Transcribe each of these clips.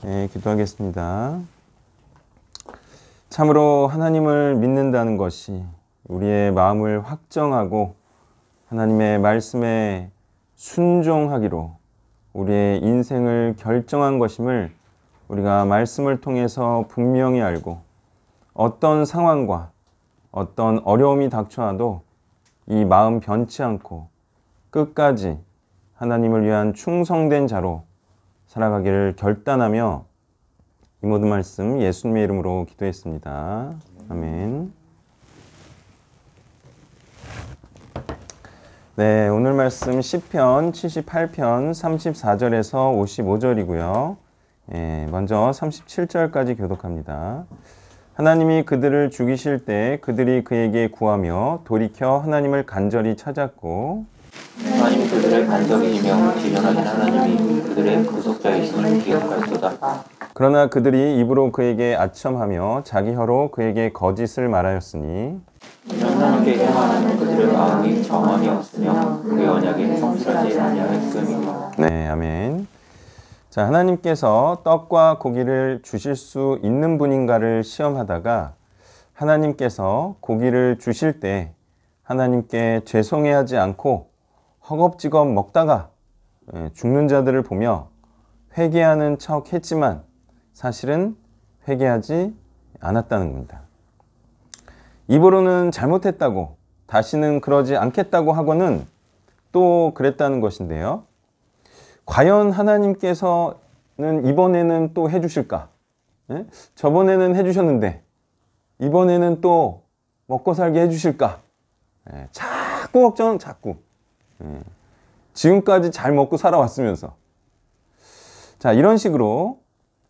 네, 기도하겠습니다. 참으로 하나님을 믿는다는 것이 우리의 마음을 확정하고 하나님의 말씀에 순종하기로 우리의 인생을 결정한 것임을 우리가 말씀을 통해서 분명히 알고 어떤 상황과 어떤 어려움이 닥쳐와도 이 마음 변치 않고 끝까지 하나님을 위한 충성된 자로 살아가기를 결단하며 이 모든 말씀 예수님의 이름으로 기도했습니다. 아멘. 네, 오늘 말씀 시편 78편 34절에서 55절이고요. 먼저 37절까지 교독합니다. 하나님이 그들을 죽이실 때 그들이 그에게 구하며 돌이켜 하나님을 간절히 찾았고 하나님이 그들을 간절히 이며 지존하신 하나님이 그들의 구속자이심을 기억할도다. 그러나 그들이 입으로 그에게 아첨하며 자기 혀로 그에게 거짓을 말하였으니 하나님께 행하는 그들의 마음이 정함이 없으며 그의 언약에 성실하지 아니하였음이며. 네, 아멘. 자, 하나님께서 떡과 고기를 주실 수 있는 분인가를 시험하다가 하나님께서 고기를 주실 때 하나님께 죄송해하지 않고 허겁지겁 먹다가 죽는 자들을 보며 회개하는 척 했지만 사실은 회개하지 않았다는 겁니다. 입으로는 잘못했다고 다시는 그러지 않겠다고 하고는 또 그랬다는 것인데요. 과연 하나님께서는 이번에는 또 해주실까? 저번에는 해주셨는데 이번에는 또 먹고 살게 해주실까? 자꾸 걱정, 자꾸. 지금까지 잘 먹고 살아왔으면서. 자, 이런 식으로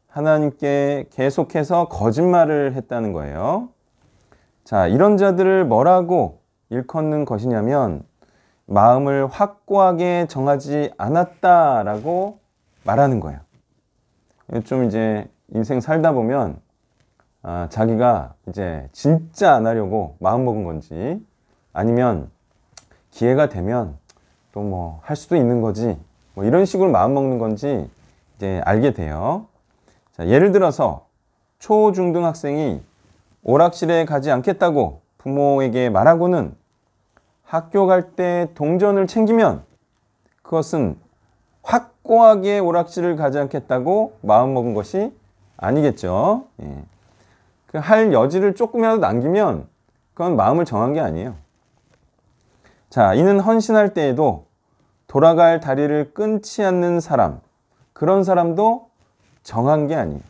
하나님께 계속해서 거짓말을 했다는 거예요. 자, 이런 자들을 뭐라고 일컫는 것이냐면 마음을 확고하게 정하지 않았다라고 말하는 거예요. 좀 이제 인생 살다 보면 자기가 이제 진짜 안 하려고 마음먹은 건지 아니면 기회가 되면 또 뭐 할 수도 있는 거지 뭐 이런 식으로 마음먹는 건지 이제 알게 돼요. 자, 예를 들어서 초중등 학생이 오락실에 가지 않겠다고 부모에게 말하고는 학교 갈 때 동전을 챙기면 그것은 확고하게 오락실을 가지 않겠다고 마음먹은 것이 아니겠죠. 그 할 여지를 조금이라도 남기면 그건 마음을 정한 게 아니에요. 자, 이는 헌신할 때에도 돌아갈 다리를 끊지 않는 사람, 그런 사람도 정한 게 아니에요.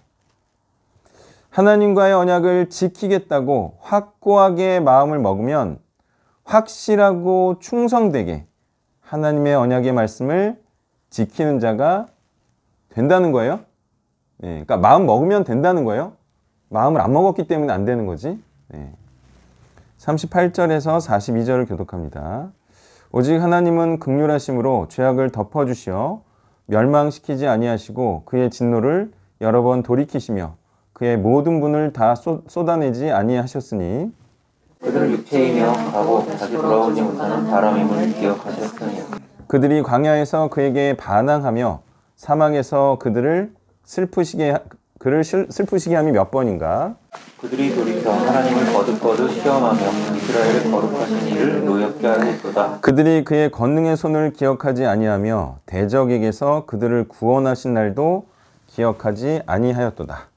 하나님과의 언약을 지키겠다고 확고하게 마음을 먹으면 확실하고 충성되게 하나님의 언약의 말씀을 지키는 자가 된다는 거예요. 그러니까 마음 먹으면 된다는 거예요. 마음을 안 먹었기 때문에 안 되는 거지. 38절에서 42절을 교독합니다. 오직 하나님은 긍휼하심으로 죄악을 덮어주시어 멸망시키지 아니하시고 그의 진노를 여러 번 돌이키시며 그의 모든 분을 다 쏟아내지 아니하셨으니 그들은 육체이며 가고 다시 돌아오지 못하는 바람임을 기억하셨으니 그들이 광야에서 그에게 반항하며 사망에서 그를 슬프시게 함이 몇 번인가? 그들이 돌이켜 하나님을 거듭거듭 시험하며 이스라엘의 거룩하신 이를 노엽게 하였도다. 그들이 그의 권능의 손을 기억하지 아니하며 대적에게서 그들을 구원하신 날도 기억하지 아니하였도다.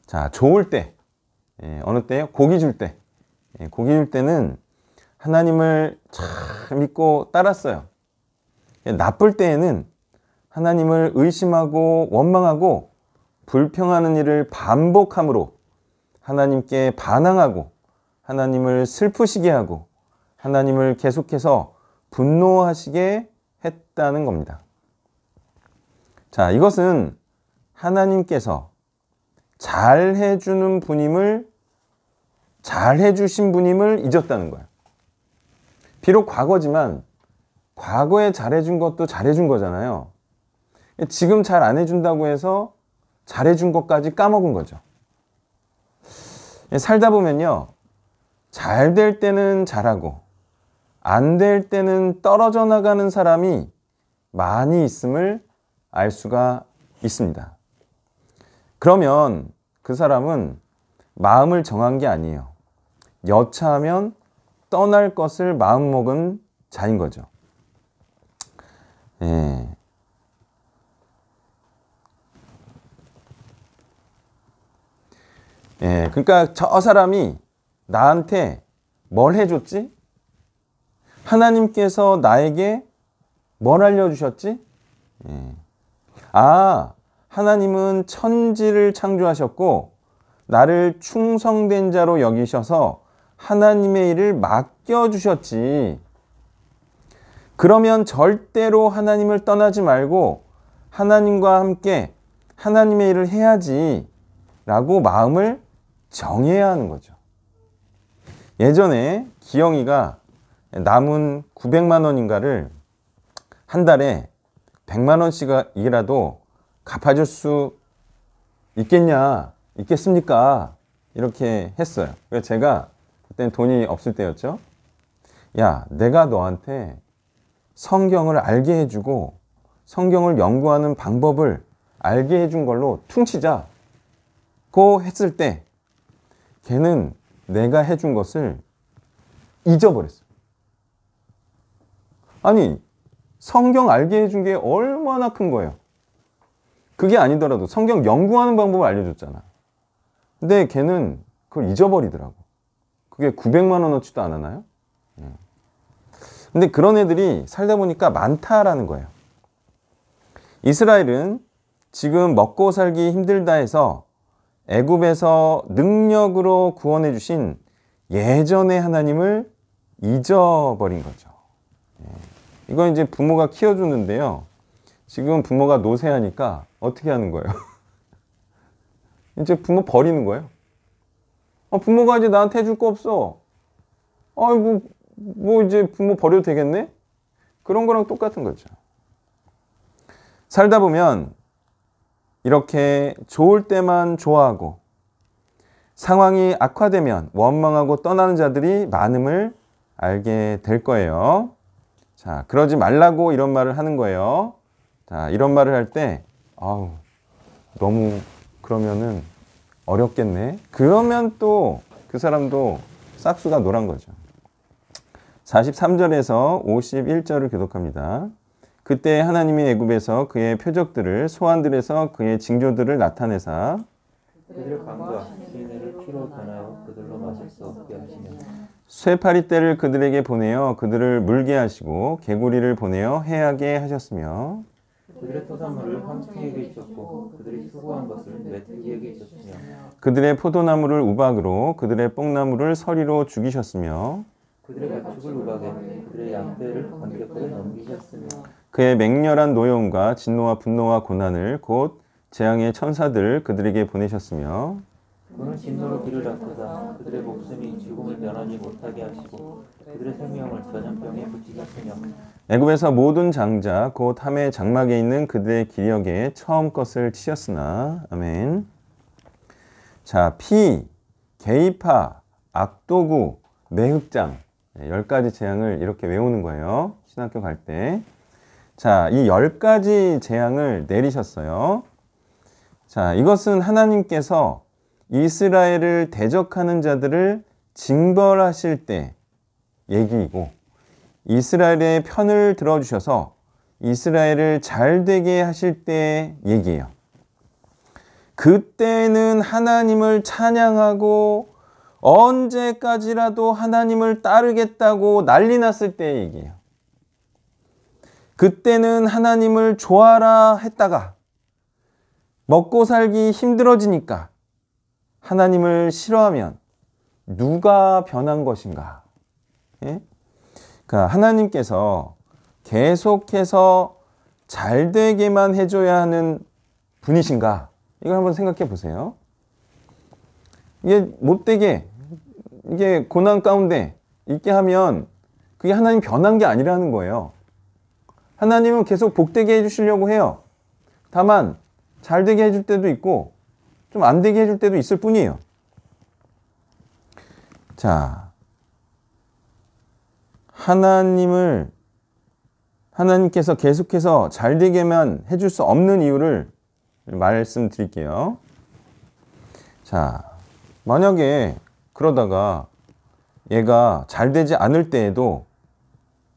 자, 좋을 때, 어느 때요? 고기 줄 때. 고기 줄 때는 하나님을 잘 믿고 따랐어요. 나쁠 때에는 하나님을 의심하고 원망하고 불평하는 일을 반복함으로 하나님께 반항하고 하나님을 슬프시게 하고 하나님을 계속해서 분노하시게 했다는 겁니다. 자, 이것은 하나님께서 잘해주신 분임을 잊었다는 거예요. 비록 과거지만 과거에 잘해준 것도 잘해준 거잖아요. 지금 잘 안 해준다고 해서 잘해준 것까지 까먹은 거죠. 살다 보면요, 잘 될 때는 잘하고 안 될 때는 떨어져 나가는 사람이 많이 있음을 알 수가 있습니다. 그러면 그 사람은 마음을 정한 게 아니에요. 여차하면 떠날 것을 마음먹은 자인 거죠. 예. 예, 그러니까 저 사람이 나한테 뭘 해줬지? 하나님께서 나에게 뭘 알려주셨지? 예. 아, 하나님은 천지를 창조하셨고 나를 충성된 자로 여기셔서 하나님의 일을 맡겨주셨지. 그러면 절대로 하나님을 떠나지 말고 하나님과 함께 하나님의 일을 해야지 라고 마음을 정해야 하는 거죠. 예전에 기영이가 남은 900만 원인가를 한 달에 100만 원씩이라도 갚아줄 수 있겠습니까? 이렇게 했어요. 그래서 제가 그때는 돈이 없을 때였죠. 야, 내가 너한테 성경을 알게 해주고 성경을 연구하는 방법을 알게 해준 걸로 퉁치자. 고 했을 때 걔는 내가 해준 것을 잊어버렸어요. 아니, 성경 알게 해준 게 얼마나 큰 거예요. 그게 아니더라도 성경 연구하는 방법을 알려줬잖아. 근데 걔는 그걸 잊어버리더라고. 그게 900만 원어치도 안 하나요? 근데 그런 애들이 살다 보니까 많다라는 거예요. 이스라엘은 지금 먹고 살기 힘들다 해서 애굽에서 능력으로 구원해 주신 예전의 하나님을 잊어버린 거죠. 이건 이제 부모가 키워주는데요. 지금 부모가 노쇠하니까 어떻게 하는 거예요? 이제 부모 버리는 거예요. 부모가 이제 나한테 해줄 거 없어. 뭐 이제 부모 버려도 되겠네? 그런 거랑 똑같은 거죠. 살다 보면 이렇게 좋을 때만 좋아하고 상황이 악화되면 원망하고 떠나는 자들이 많음을 알게 될 거예요. 자, 그러지 말라고 이런 말을 하는 거예요. 자, 이런 말을 할 때 너무 그러면은 어렵겠네. 그러면 또 그 사람도 싹수가 노란 거죠. 43절에서 51절을 교독합니다. 그때 하나님이 애굽에서 그의 표적들을 소환들에서 그의 징조들을 나타내사 그들을 강과 시내를 피로 변하여 그들로 마실 수 없게 하시며 쇠파리 떼를 그들에게 보내어 그들을 물게 하시고 개구리를 보내어 해하게 하셨으며 그들의 토산물을 황충에게 있었고 그들이 수고한 것을 메뚜기에게 있었으며 그들의 포도나무를 우박으로 그들의 뽕나무를 서리로 죽이셨으며 그들의 가축을 우박에 그들의 양떼를 번개불에 넘기셨으며 그의 맹렬한 노여움과 진노와 분노와 고난을 곧 재앙의 천사들을 그들에게 보내셨으며 그는 진노로 길을 닫고자 그들의 목숨이 죽음을 면하지 못하게 하시고 그들의 생명을 전염병에 붙이셨으며 애굽에서 모든 장자 곧 함의 장막에 있는 그들의 기력에 처음 것을 치셨으나 아멘. 자, 피, 개입하, 악도구, 매흑장 10가지 재앙을 이렇게 외우는 거예요. 신학교 갈 때. 자, 이 10가지 재앙을 내리셨어요. 자, 이것은 하나님께서 이스라엘을 대적하는 자들을 징벌하실 때 얘기이고 이스라엘의 편을 들어주셔서 이스라엘을 잘되게 하실 때 얘기예요. 그때는 하나님을 찬양하고 언제까지라도 하나님을 따르겠다고 난리 났을 때 얘기예요. 그때는 하나님을 좋아라 했다가 먹고 살기 힘들어지니까 하나님을 싫어하면 누가 변한 것인가? 예? 그러니까 하나님께서 계속해서 잘되게만 해줘야 하는 분이신가? 이걸 한번 생각해 보세요. 이게 못되게, 이게 고난 가운데 있게 하면 그게 하나님 변한 게 아니라는 거예요. 하나님은 계속 복되게 해주시려고 해요. 다만 잘되게 해줄 때도 있고 좀 안 되게 해줄 때도 있을 뿐이에요. 자, 하나님께서 계속해서 잘되게만 해줄 수 없는 이유를 말씀드릴게요. 자, 만약에 그러다가 얘가 잘 되지 않을 때에도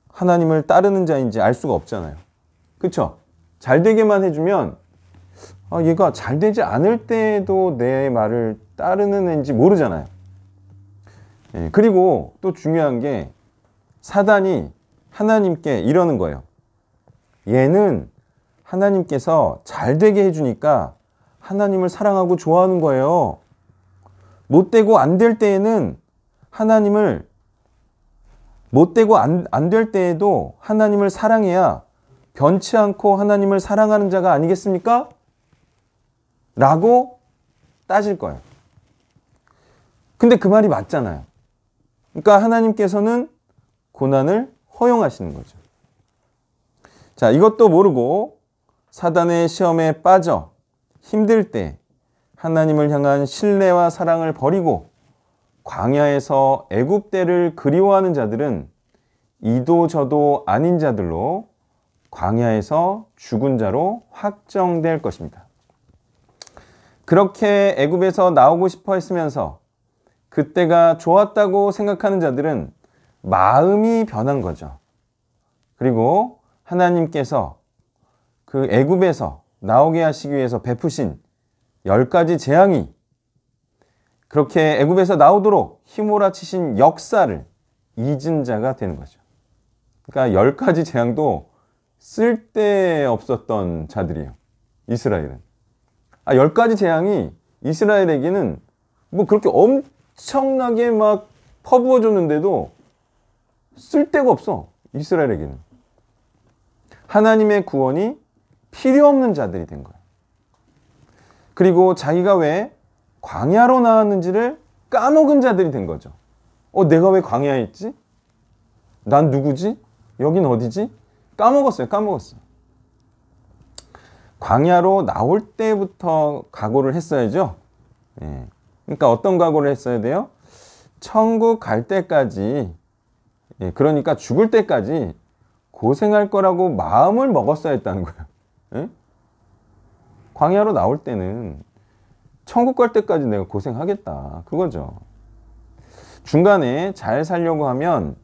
하나님을 따르는 자인지 알 수가 없잖아요. 그쵸? 잘 되게만 해주면 얘가 잘 되지 않을 때에도 내 말을 따르는 애인지 모르잖아요. 예, 그리고 또 중요한 게 사단이 하나님께 이러는 거예요. 얘는 하나님께서 잘 되게 해주니까 하나님을 사랑하고 좋아하는 거예요. 못 되고 안 될 때에는 하나님을 못 되고 안 될 때에도 하나님을 사랑해야 변치 않고 하나님을 사랑하는 자가 아니겠습니까? 라고 따질 거예요. 근데 그 말이 맞잖아요. 그러니까 하나님께서는 고난을 허용하시는 거죠. 자, 이것도 모르고 사단의 시험에 빠져 힘들 때 하나님을 향한 신뢰와 사랑을 버리고 광야에서 애굽때를 그리워하는 자들은 이도 저도 아닌 자들로 광야에서 죽은 자로 확정될 것입니다. 그렇게 애굽에서 나오고 싶어 했으면서 그때가 좋았다고 생각하는 자들은 마음이 변한 거죠. 그리고 하나님께서 그 애굽에서 나오게 하시기 위해서 베푸신 10가지 재앙이 그렇게 애굽에서 나오도록 휘몰아치신 역사를 잊은 자가 되는 거죠. 그러니까 10가지 재앙도 쓸데없었던 자들이에요. 이스라엘은. 10가지 재앙이 이스라엘에게는 뭐 그렇게 엄청나게 막 퍼부어줬는데도 쓸데가 없어. 이스라엘에게는. 하나님의 구원이 필요 없는 자들이 된 거예요. 그리고 자기가 왜 광야로 나왔는지를 까먹은 자들이 된 거죠. 내가 왜 광야에 있지? 난 누구지? 여긴 어디지? 까먹었어요. 광야로 나올 때부터 각오를 했어야죠. 예. 그러니까 어떤 각오를 했어야 돼요? 천국 갈 때까지, 그러니까 죽을 때까지 고생할 거라고 마음을 먹었어야 했다는 거예요. 예? 광야로 나올 때는 천국 갈 때까지 내가 고생하겠다. 그거죠. 중간에 잘 살려고 하면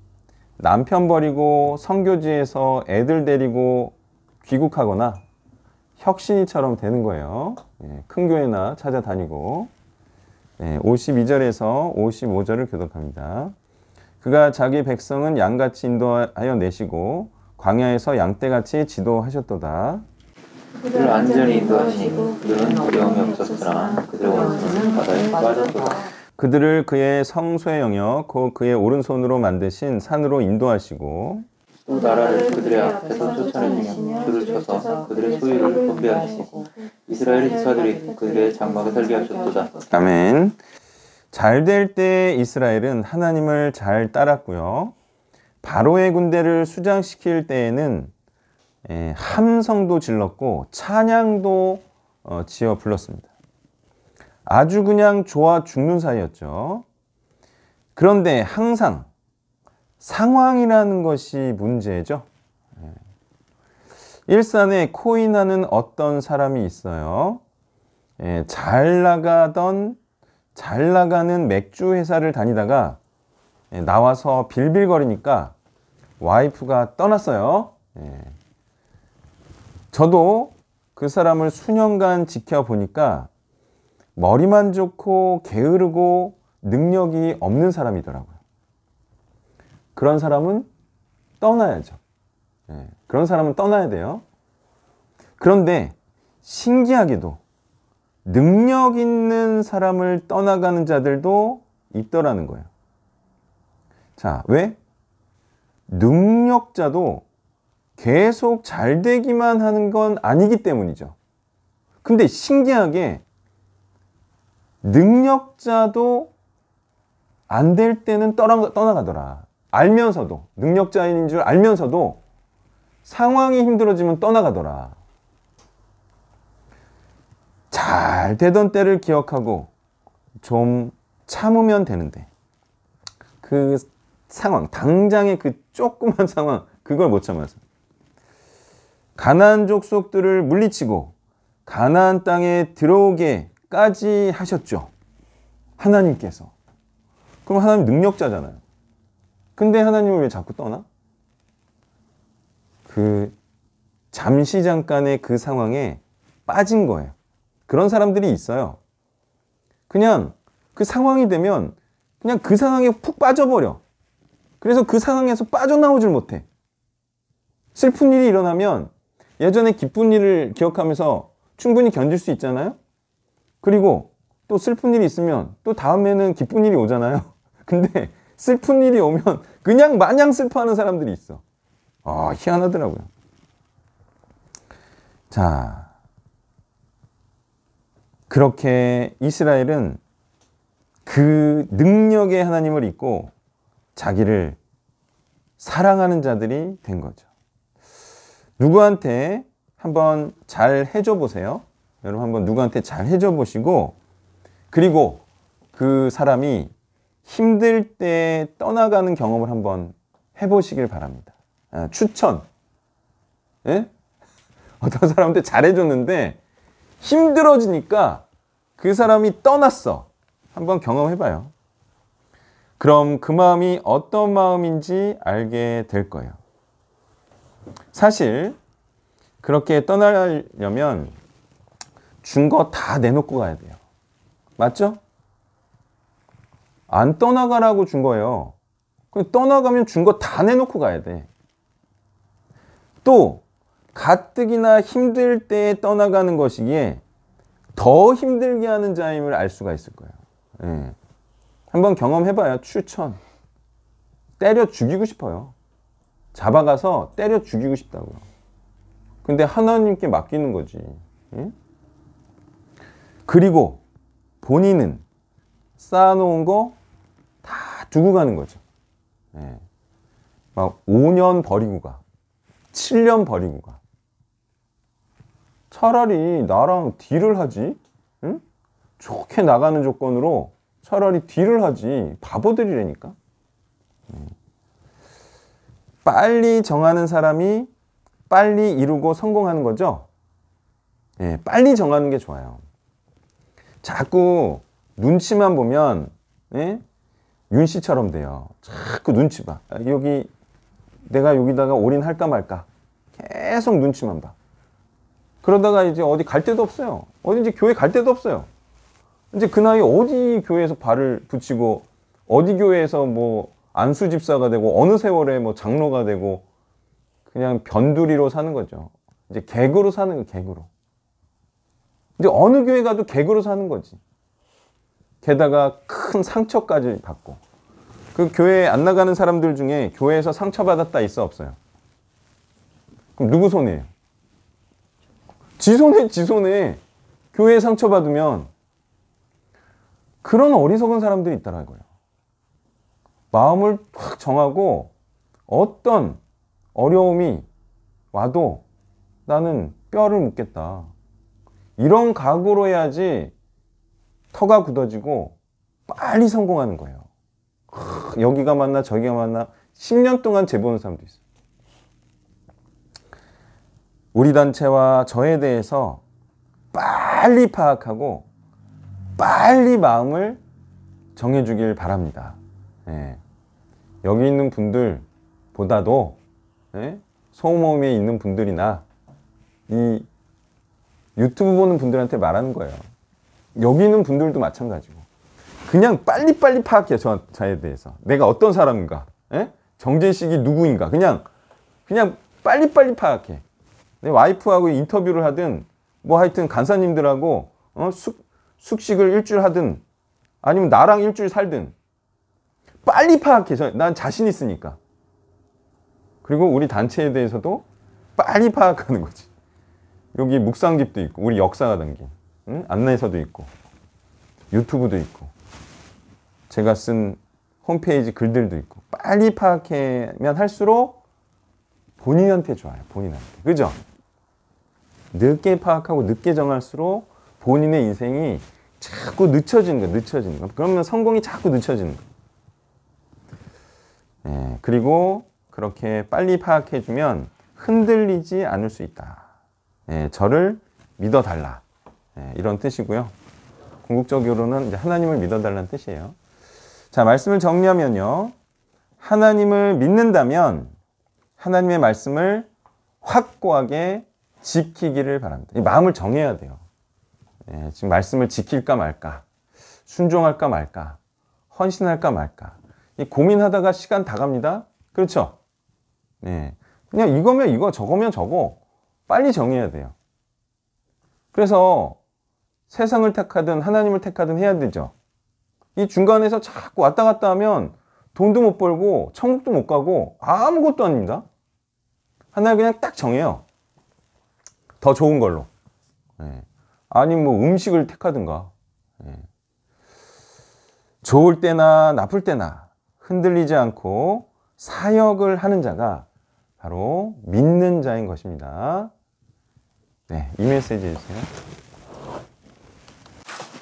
남편 버리고 선교지에서 애들 데리고 귀국하거나 혁신이처럼 되는 거예요. 큰 교회나 찾아다니고. 52절에서 55절을 교독합니다. 그가 자기 백성은 양같이 인도하여 내시고 광야에서 양떼같이 지도하셨도다. 그들을 안전히 인도하시고 그들은 두려움이 없었으나 그들의 원수는 바다에 빠졌도다. 그들을 그의 성소의 영역 곧 그의 오른손으로 만드신 산으로 인도하시고 또 나라를 그들의 앞에서 쫓아내시며 줄을 쳐서 그들의 소유를 분배하시고 이스라엘의 지파들이 그들의 장막을 살게 하셨도다. 아멘. 잘 될 때 이스라엘은 하나님을 잘 따랐고요. 바로의 군대를 수장시킬 때에는 함성도 질렀고 찬양도 지어 불렀습니다. 아주 그냥 좋아 죽는 사이였죠. 그런데 항상 상황이라는 것이 문제죠. 일산에 코인하는 어떤 사람이 있어요. 잘 나가는 맥주 회사를 다니다가 나와서 빌빌거리니까 와이프가 떠났어요. 저도 그 사람을 수년간 지켜보니까 머리만 좋고 게으르고 능력이 없는 사람이더라고요. 그런 사람은 떠나야죠. 그런 사람은 떠나야 돼요. 그런데 신기하게도 능력 있는 사람을 떠나가는 자들도 있더라는 거예요. 자, 왜? 능력자도 계속 잘 되기만 하는 건 아니기 때문이죠. 근데 신기하게 능력자도 안 될 때는 떠나가더라. 알면서도, 능력자인 줄 알면서도 상황이 힘들어지면 떠나가더라. 잘 되던 때를 기억하고 좀 참으면 되는데 그 상황, 당장의 그 조그만 상황, 그걸 못 참아서 가나안 족속들을 물리치고 가나안 땅에 들어오게까지 하셨죠. 하나님께서. 그럼 하나님 능력자잖아요. 근데 하나님을 왜 자꾸 떠나? 그 잠시 잠깐의 그 상황에 빠진 거예요. 그런 사람들이 있어요. 그냥 그 상황이 되면 그냥 그 상황에 푹 빠져버려. 그래서 그 상황에서 빠져나오질 못해. 슬픈 일이 일어나면 예전에 기쁜 일을 기억하면서 충분히 견딜 수 있잖아요. 그리고 또 슬픈 일이 있으면 또 다음에는 기쁜 일이 오잖아요. 근데 슬픈 일이 오면 그냥 마냥 슬퍼하는 사람들이 있어. 아, 희한하더라고요. 자, 그렇게 이스라엘은 그 능력의 하나님을 잊고 자기를 사랑하는 자들이 된 거죠. 누구한테 한번 잘 해줘 보세요. 여러분 한번 누구한테 잘 해줘 보시고, 그리고 그 사람이 힘들 때 떠나가는 경험을 한번 해보시길 바랍니다. 추천. 예? 어떤 사람한테 잘해줬는데 힘들어지니까 그 사람이 떠났어. 한번 경험해봐요. 그럼 그 마음이 어떤 마음인지 알게 될 거예요. 사실 그렇게 떠나려면 준 거 다 내놓고 가야 돼요. 맞죠? 안 떠나가라고 준 거예요. 떠나가면 준 거 다 내놓고 가야 돼. 또 가뜩이나 힘들 때 떠나가는 것이기에 더 힘들게 하는 자임을 알 수가 있을 거예요. 예. 한번 경험해봐요. 추천. 때려 죽이고 싶어요. 잡아가서 때려 죽이고 싶다고요. 근데 하나님께 맡기는 거지. 예? 그리고 본인은 쌓아놓은 거 다 두고 가는 거죠. 예. 막 5년 버리고 가. 7년 버리고 가. 차라리 나랑 딜을 하지. 응? 좋게 나가는 조건으로 차라리 딜을 하지. 바보들이라니까. 빨리 정하는 사람이 빨리 이루고 성공하는 거죠. 예, 빨리 정하는 게 좋아요. 자꾸 눈치만 보면, 예? 윤 씨처럼 돼요. 자꾸 눈치 봐. 내가 여기다가 올인할까 말까. 계속 눈치만 봐. 그러다가 이제 어디 갈 데도 없어요. 어딘지 교회 갈 데도 없어요. 이제 그 나이 어디 교회에서 발을 붙이고, 어디 교회에서 뭐 안수 집사가 되고, 어느 세월에 뭐 장로가 되고, 그냥 변두리로 사는 거죠. 이제 객으로 사는 거, 객으로. 이제 어느 교회 가도 객으로 사는 거지. 게다가 큰 상처까지 받고. 그 교회에 안 나가는 사람들 중에 교회에서 상처받았다 있어, 없어요? 그럼 누구 손해예요? 지 손해. 교회에 상처받으면. 그런 어리석은 사람들이 있더라고요. 마음을 확 정하고 어떤 어려움이 와도 나는 뼈를 묻겠다. 이런 각오로 해야지 터가 굳어지고 빨리 성공하는 거예요. 여기가 맞나 저기가 맞나 10년 동안 재보는 사람도 있어요. 우리 단체와 저에 대해서 빨리 파악하고 빨리 마음을 정해주길 바랍니다. 예. 여기 있는 분들보다도 소모임에 있는 분들이나 이 유튜브 보는 분들한테 말하는 거예요. 여기 있는 분들도 마찬가지고 그냥 빨리빨리 파악해요. 저에 대해서 내가 어떤 사람인가, 정제식이 누구인가 그냥 빨리빨리 파악해. 내 와이프하고 인터뷰를 하든 뭐 하여튼 간사님들하고 숙식을 일주일 하든 아니면 나랑 일주일 살든 빨리 파악해. 난 자신 있으니까. 그리고 우리 단체에 대해서도 빨리 파악하는 거지. 여기 묵상집도 있고 우리 역사가 담긴 안내서도 있고 유튜브도 있고 제가 쓴 홈페이지 글들도 있고 빨리 파악하면 할수록 본인한테 좋아요. 본인한테. 그죠? 늦게 파악하고 늦게 정할수록 본인의 인생이 자꾸 늦춰지는 거예요. 그러면 성공이 자꾸 늦춰지는 거예요. 예, 그리고 그렇게 빨리 파악해주면 흔들리지 않을 수 있다. 예, 저를 믿어달라. 예, 이런 뜻이고요. 궁극적으로는 이제 하나님을 믿어달라는 뜻이에요. 자, 말씀을 정리하면요. 하나님을 믿는다면 하나님의 말씀을 확고하게 지키기를 바랍니다. 이 마음을 정해야 돼요. 예, 지금 말씀을 지킬까 말까, 순종할까 말까, 헌신할까 말까. 이 고민하다가 시간 다 갑니다. 그렇죠? 예, 그냥 이거면 이거, 저거면 저거 빨리 정해야 돼요. 그래서 세상을 택하든 하나님을 택하든 해야 되죠. 이 중간에서 자꾸 왔다 갔다 하면 돈도 못 벌고 천국도 못 가고 아무것도 아닙니다. 하나 그냥 딱 정해요. 더 좋은 걸로. 예. 아니 뭐 음식을 택하든가. 예. 좋을 때나 나쁠 때나 흔들리지 않고 사역을 하는 자가 바로 믿는 자인 것입니다. 네, 이 메시지 해주세요.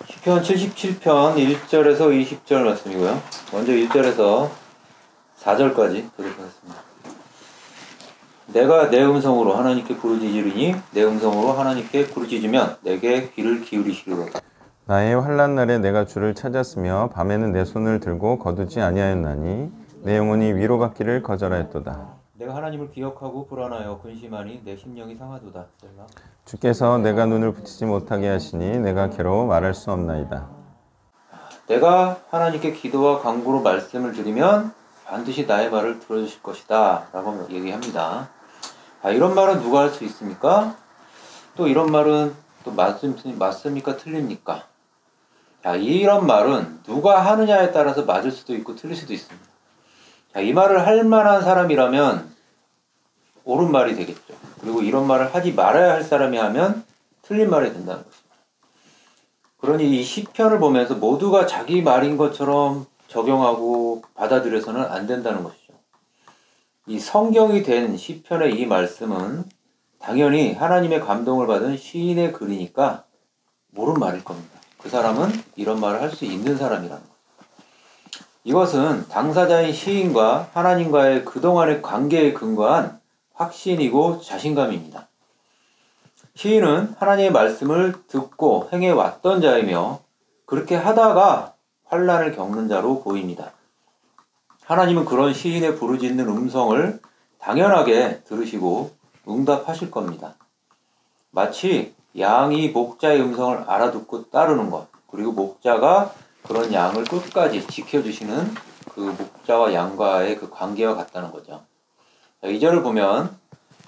시편 77편 1절에서 20절 말씀이고요. 먼저 1절에서 4절까지 보도록 하겠습니다. 내가 내 음성으로 하나님께 부르짖으리니 내 음성으로 하나님께 부르짖으면 내게 귀를 기울이시리로다. 나의 환난 날에 내가 주를 찾았으며 밤에는 내 손을 들고 거두지 아니하였나니 내 영혼이 위로받기를 거절하였도다. 내가 하나님을 기억하고 불안하여 근심하니 내 심령이 상하도다. 셀라. 주께서 내가 눈을 붙이지 못하게 하시니 내가 괴로워 말할 수 없나이다. 내가 하나님께 기도와 간구로 말씀을 드리면 반드시 나의 말을 들어주실 것이다 라고 얘기합니다. 이런 말은 누가 할 수 있습니까? 또 이런 말은 또 맞습니까? 틀립니까? 이런 말은 누가 하느냐에 따라서 맞을 수도 있고 틀릴 수도 있습니다. 이 말을 할 만한 사람이라면 옳은 말이 되겠죠. 그리고 이런 말을 하지 말아야 할 사람이 하면 틀린 말이 된다는 것입니다. 그러니 이 시편을 보면서 모두가 자기 말인 것처럼 적용하고 받아들여서는 안 된다는 것이죠. 이 성경이 된 시편의 이 말씀은 당연히 하나님의 감동을 받은 시인의 글이니까 옳은 말일 겁니다. 그 사람은 이런 말을 할 수 있는 사람이라는 거죠. 이것은 당사자인 시인과 하나님과의 그동안의 관계에 근거한 확신이고 자신감입니다. 시인은 하나님의 말씀을 듣고 행해왔던 자이며 그렇게 하다가 환난을 겪는 자로 보입니다. 하나님은 그런 시인의 부르짖는 음성을 당연하게 들으시고 응답하실 겁니다. 마치 양이 목자의 음성을 알아듣고 따르는 것, 그리고 목자가 그런 양을 끝까지 지켜주시는 그 목자와 양과의 그 관계와 같다는 거죠. 2절을 보면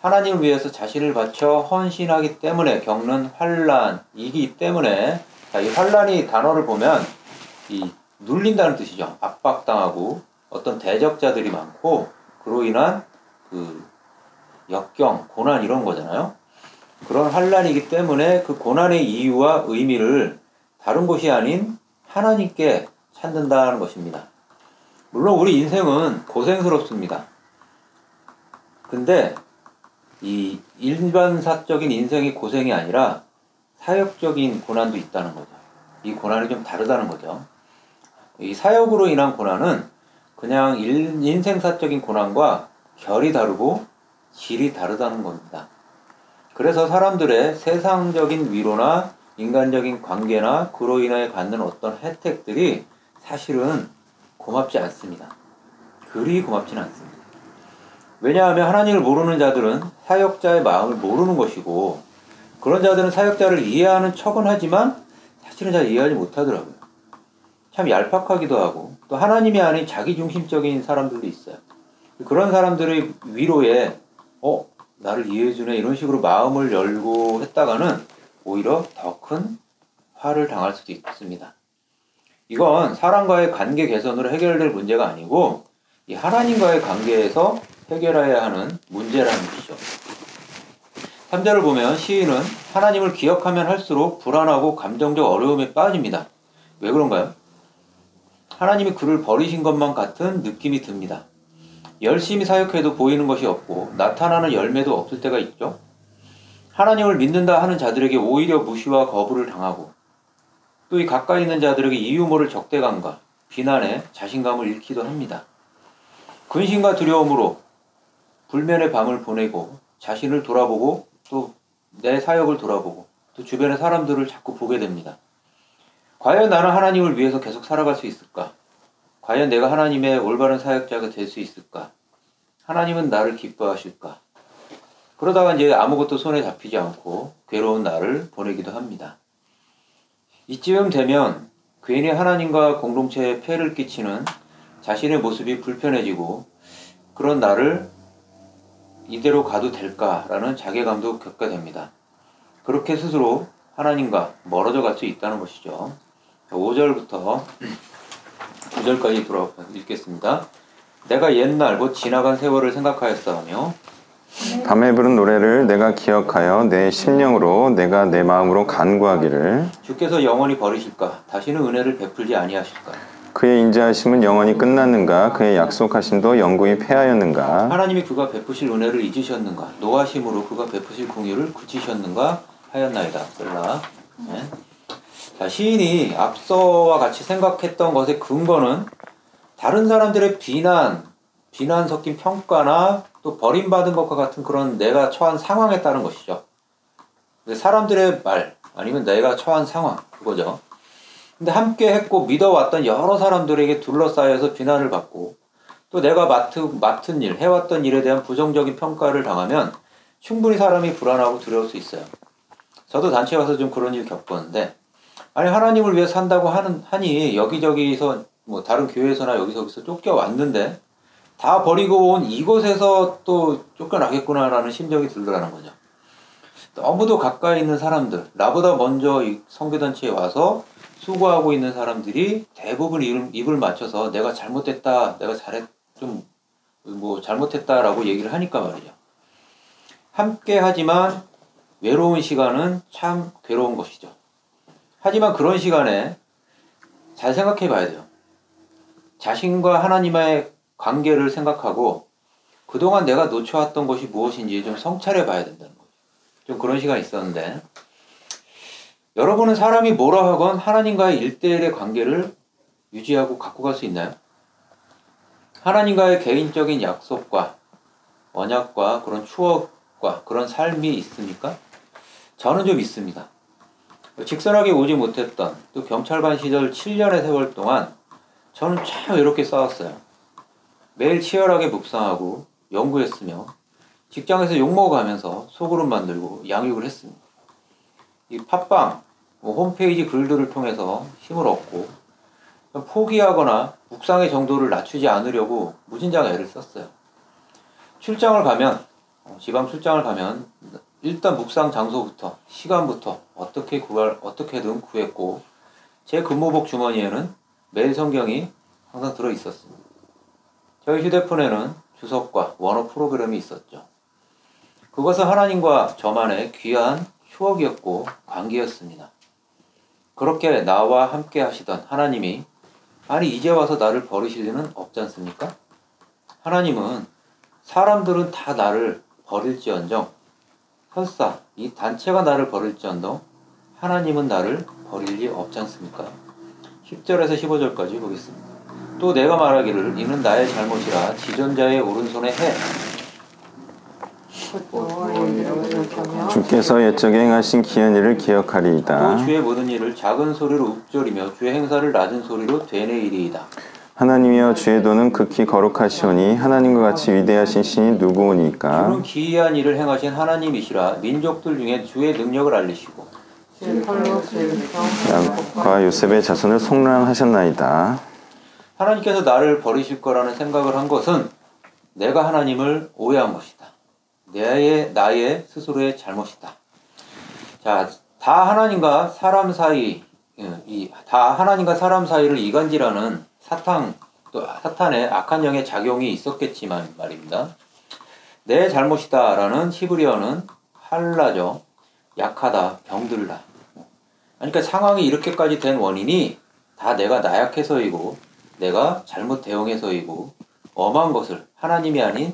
하나님을 위해서 자신을 바쳐 헌신하기 때문에 겪는 환난이기 때문에 이 환난이 단어를 보면 이 눌린다는 뜻이죠. 압박당하고 어떤 대적자들이 많고 그로 인한 그 역경, 고난 이런 거잖아요. 그런 환난이기 때문에 그 고난의 이유와 의미를 다른 곳이 아닌 하나님께 찾는다는 것입니다. 물론 우리 인생은 고생스럽습니다. 근데 이 일반사적인 인생의 고생이 아니라 사역적인 고난도 있다는 거죠. 이 고난이 좀 다르다는 거죠. 이 사역으로 인한 고난은 그냥 인생사적인 고난과 결이 다르고 질이 다르다는 겁니다. 그래서 사람들의 세상적인 위로나 인간적인 관계나 그로 인하여 갖는 어떤 혜택들이 사실은 고맙지 않습니다. 그리 고맙지는 않습니다. 왜냐하면 하나님을 모르는 자들은 사역자의 마음을 모르는 것이고 그런 자들은 사역자를 이해하는 척은 하지만 사실은 잘 이해하지 못하더라고요. 참 얄팍하기도 하고 또 하나님이 아닌 자기중심적인 사람들도 있어요. 그런 사람들의 위로에 나를 이해해주네 이런 식으로 마음을 열고 했다가는 오히려 더 큰 화를 당할 수도 있습니다. 이건 사람과의 관계 개선으로 해결될 문제가 아니고 이 하나님과의 관계에서 해결해야 하는 문제라는 것이죠. 3절을 보면 시인은 하나님을 기억하면 할수록 불안하고 감정적 어려움에 빠집니다. 왜 그런가요? 하나님이 그를 버리신 것만 같은 느낌이 듭니다. 열심히 사역해도 보이는 것이 없고 나타나는 열매도 없을 때가 있죠. 하나님을 믿는다 하는 자들에게 오히려 무시와 거부를 당하고 또 이 가까이 있는 자들에게 이유 모를 적대감과 비난에 자신감을 잃기도 합니다. 근심과 두려움으로 불면의 밤을 보내고 자신을 돌아보고 또 내 사역을 돌아보고 또 주변의 사람들을 자꾸 보게 됩니다. 과연 나는 하나님을 위해서 계속 살아갈 수 있을까? 과연 내가 하나님의 올바른 사역자가 될 수 있을까? 하나님은 나를 기뻐하실까? 그러다가 이제 아무것도 손에 잡히지 않고 괴로운 날을 보내기도 합니다. 이쯤 되면 괜히 하나님과 공동체에 폐를 끼치는 자신의 모습이 불편해지고 그런 날을 이대로 가도 될까라는 자괴감도 겪게 됩니다. 그렇게 스스로 하나님과 멀어져 갈 수 있다는 것이죠. 5절부터 9절까지 읽겠습니다. 내가 옛날 곧 지나간 세월을 생각하였사오며 밤에 부른 노래를 내가 기억하여 내 심령으로 내가 내 마음으로 간구하기를 주께서 영원히 버리실까? 다시는 은혜를 베풀지 아니하실까? 그의 인자하심은 영원히 끝났는가? 그의 약속하심도 영구히 패하였는가? 하나님이 그가 베푸실 은혜를 잊으셨는가? 노하심으로 그가 베푸실 공의를 그치셨는가? 하였나이다. 셀라. 네. 자, 시인이 앞서와 같이 생각했던 것의 근거는 다른 사람들의 비난 섞인 평가나 또 버림받은 것과 같은 그런 내가 처한 상황에 따른 것이죠. 사람들의 말 아니면 내가 처한 상황 그거죠. 근데 함께 했고 믿어왔던 여러 사람들에게 둘러싸여서 비난을 받고 또 내가 맡은 일, 해왔던 일에 대한 부정적인 평가를 당하면 충분히 사람이 불안하고 두려울 수 있어요. 저도 단체에 와서 좀 그런 일 겪었는데 아니 하나님을 위해 산다고 하니 여기저기서 뭐 다른 교회에서나 여기저기서 쫓겨왔는데 다 버리고 온 이곳에서 또 쫓겨나겠구나라는 심정이 들더라는 거죠. 너무도 가까이 있는 사람들, 나보다 먼저 이 선교단체에 와서 수고하고 있는 사람들이 대부분 입을 맞춰서 내가 잘못했다, 내가 잘못했다라고 얘기를 하니까 말이죠. 함께 하지만 외로운 시간은 참 괴로운 것이죠. 하지만 그런 시간에 잘 생각해 봐야 돼요. 자신과 하나님의 관계를 생각하고 그동안 내가 놓쳐왔던 것이 무엇인지 좀 성찰해 봐야 된다는 거죠. 좀 그런 시간이 있었는데 여러분은 사람이 뭐라 하건 하나님과의 1대1의 관계를 유지하고 갖고 갈 수 있나요? 하나님과의 개인적인 약속과 언약과 그런 추억과 그런 삶이 있습니까? 저는 좀 있습니다. 직선하게 오지 못했던 또 경찰관 시절 7년의 세월 동안 저는 참 외롭게 싸웠어요. 매일 치열하게 묵상하고 연구했으며 직장에서 욕먹어가면서 소그룹 만들고 양육을 했습니다. 이 팟빵, 홈페이지 글들을 통해서 힘을 얻고 포기하거나 묵상의 정도를 낮추지 않으려고 무진장 애를 썼어요. 출장을 가면 지방 출장을 가면 일단 묵상 장소부터 시간부터 어떻게든 구했고 제 근무복 주머니에는 매일 성경이 항상 들어 있었습니다. 저희 휴대폰에는 주석과 원어 프로그램이 있었죠. 그것은 하나님과 저만의 귀한 추억이었고 관계였습니다. 그렇게 나와 함께 하시던 하나님이 아니 이제 와서 나를 버리실 리는 없지 않습니까? 하나님은 사람들은 다 나를 버릴지언정 설사 이 단체가 나를 버릴지언정 하나님은 나를 버릴 리 없지 않습니까? 10절에서 15절까지 보겠습니다. 또 내가 말하기를 이는 나의 잘못이라 지존자의 오른손에 해 주께서 옛적에 행하신 기한 일을 또 기억하리이다. 주의 모든 일을 작은 소리로 읊조리며 주의 행사를 낮은 소리로 되뇌이리이다. 하나님이여 주의 도는 극히 거룩하시오니 하나님과 같이 위대하신 신이 누구오니까. 주는 기이한 일을 행하신 하나님이시라 민족들 중에 주의 능력을 알리시고 야곱과 요셉의 자손을 속량하셨나이다. 하나님께서 나를 버리실 거라는 생각을 한 것은 내가 하나님을 오해한 것이다. 나의 스스로의 잘못이다. 자, 다 하나님과 사람 사이를 이간질하는 사탄의 악한 영의 작용이 있었겠지만 말입니다. 내 잘못이다라는 히브리어는 할라죠. 약하다, 병들다. 그러니까 상황이 이렇게까지 된 원인이 다 내가 나약해서이고 내가 잘못 대응해서이고 엄한 것을 하나님이 아닌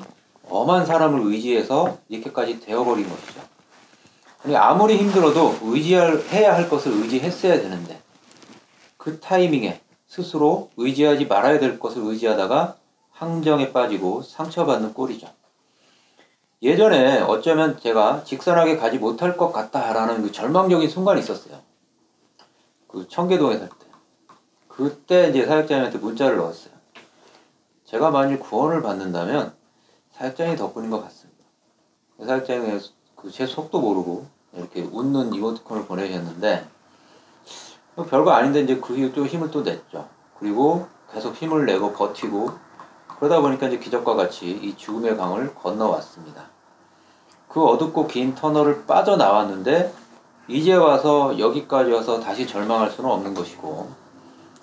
엄한 사람을 의지해서 이렇게까지 되어버린 것이죠. 그러니까 아무리 힘들어도 해야 할 것을 의지했어야 되는데 그 타이밍에 스스로 의지하지 말아야 될 것을 의지하다가 항정에 빠지고 상처받는 꼴이죠. 예전에 어쩌면 제가 직선하게 가지 못할 것 같다라는 그 절망적인 순간이 있었어요. 그 청계동에 살 때. 그때 이제 사역자님한테 문자를 넣었어요. 제가 만일 구원을 받는다면 사역자님이 덕분인 것 같습니다. 사역자님이 제 속도 모르고 이렇게 웃는 이모티콘을 보내셨는데 별거 아닌데 이제 그 이후 또 힘을 또 냈죠. 그리고 계속 힘을 내고 버티고 그러다 보니까 이제 기적과 같이 이 죽음의 강을 건너왔습니다. 그 어둡고 긴 터널을 빠져나왔는데 이제 와서 여기까지 와서 다시 절망할 수는 없는 것이고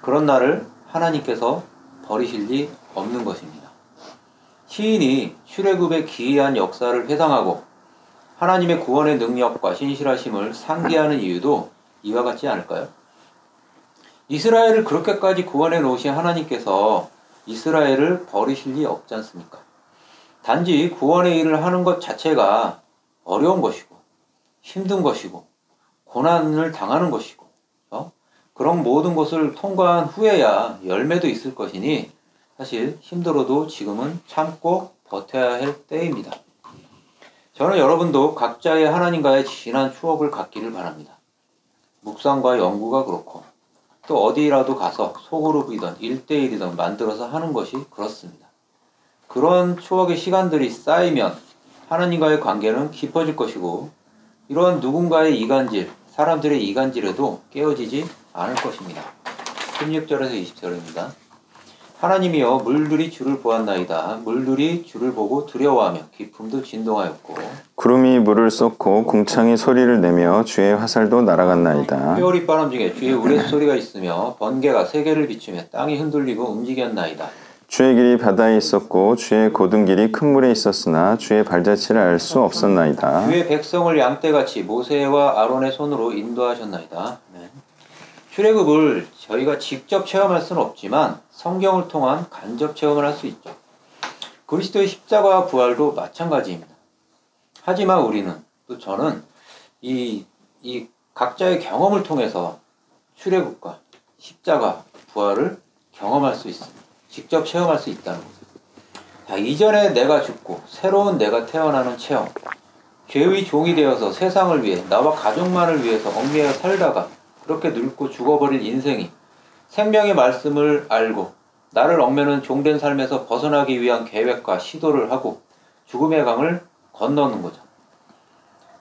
그런 나를 하나님께서 버리실 리 없는 것입니다. 시인이 출애굽의 기이한 역사를 회상하고 하나님의 구원의 능력과 신실하심을 상기하는 이유도 이와 같지 않을까요? 이스라엘을 그렇게까지 구원해 놓으신 하나님께서 이스라엘을 버리실 리 없지 않습니까? 단지 구원의 일을 하는 것 자체가 어려운 것이고 힘든 것이고 고난을 당하는 것이고 그런 모든 것을 통과한 후에야 열매도 있을 것이니 사실 힘들어도 지금은 참고 버텨야 할 때입니다. 저는 여러분도 각자의 하나님과의 진한 추억을 갖기를 바랍니다. 묵상과 연구가 그렇고 또 어디라도 가서 소그룹이든 1대1이든 만들어서 하는 것이 그렇습니다. 그런 추억의 시간들이 쌓이면 하나님과의 관계는 깊어질 것이고 이런 누군가의 이간질, 사람들의 이간질에도 깨어지지 않을 것입니다. 16절에서 20절입니다. 하나님이여 물들이 주를 보았나이다. 물들이 주를 보고 두려워하며 기품도 진동하였고 구름이 물을 쏟고 궁창이 소리를 내며 주의 화살도 날아갔나이다. 회오리 바람 중에 주의 우레소리가 있으며 번개가 세계를 비추며 땅이 흔들리고 움직였나이다. 주의 길이 바다에 있었고 주의 곧은 길이 큰 물에 있었으나 주의 발자취를 알 수 없었나이다. 주의 백성을 양떼같이 모세와 아론의 손으로 인도하셨나이다. 네. 출애굽을 저희가 직접 체험할 수는 없지만 성경을 통한 간접 체험을 할 수 있죠. 그리스도의 십자가와 부활도 마찬가지입니다. 하지만 우리는 또 저는 이 각자의 경험을 통해서 출애굽과 십자가 부활을 경험할 수 있습니다. 직접 체험할 수 있다는 거죠. 자, 이전에 내가 죽고 새로운 내가 태어나는 체험. 죄의 종이 되어서 세상을 위해 나와 가족만을 위해서 얽매여 살다가 그렇게 늙고 죽어버린 인생이 생명의 말씀을 알고 나를 얽매는 종된 삶에서 벗어나기 위한 계획과 시도를 하고 죽음의 강을 건너는 거죠.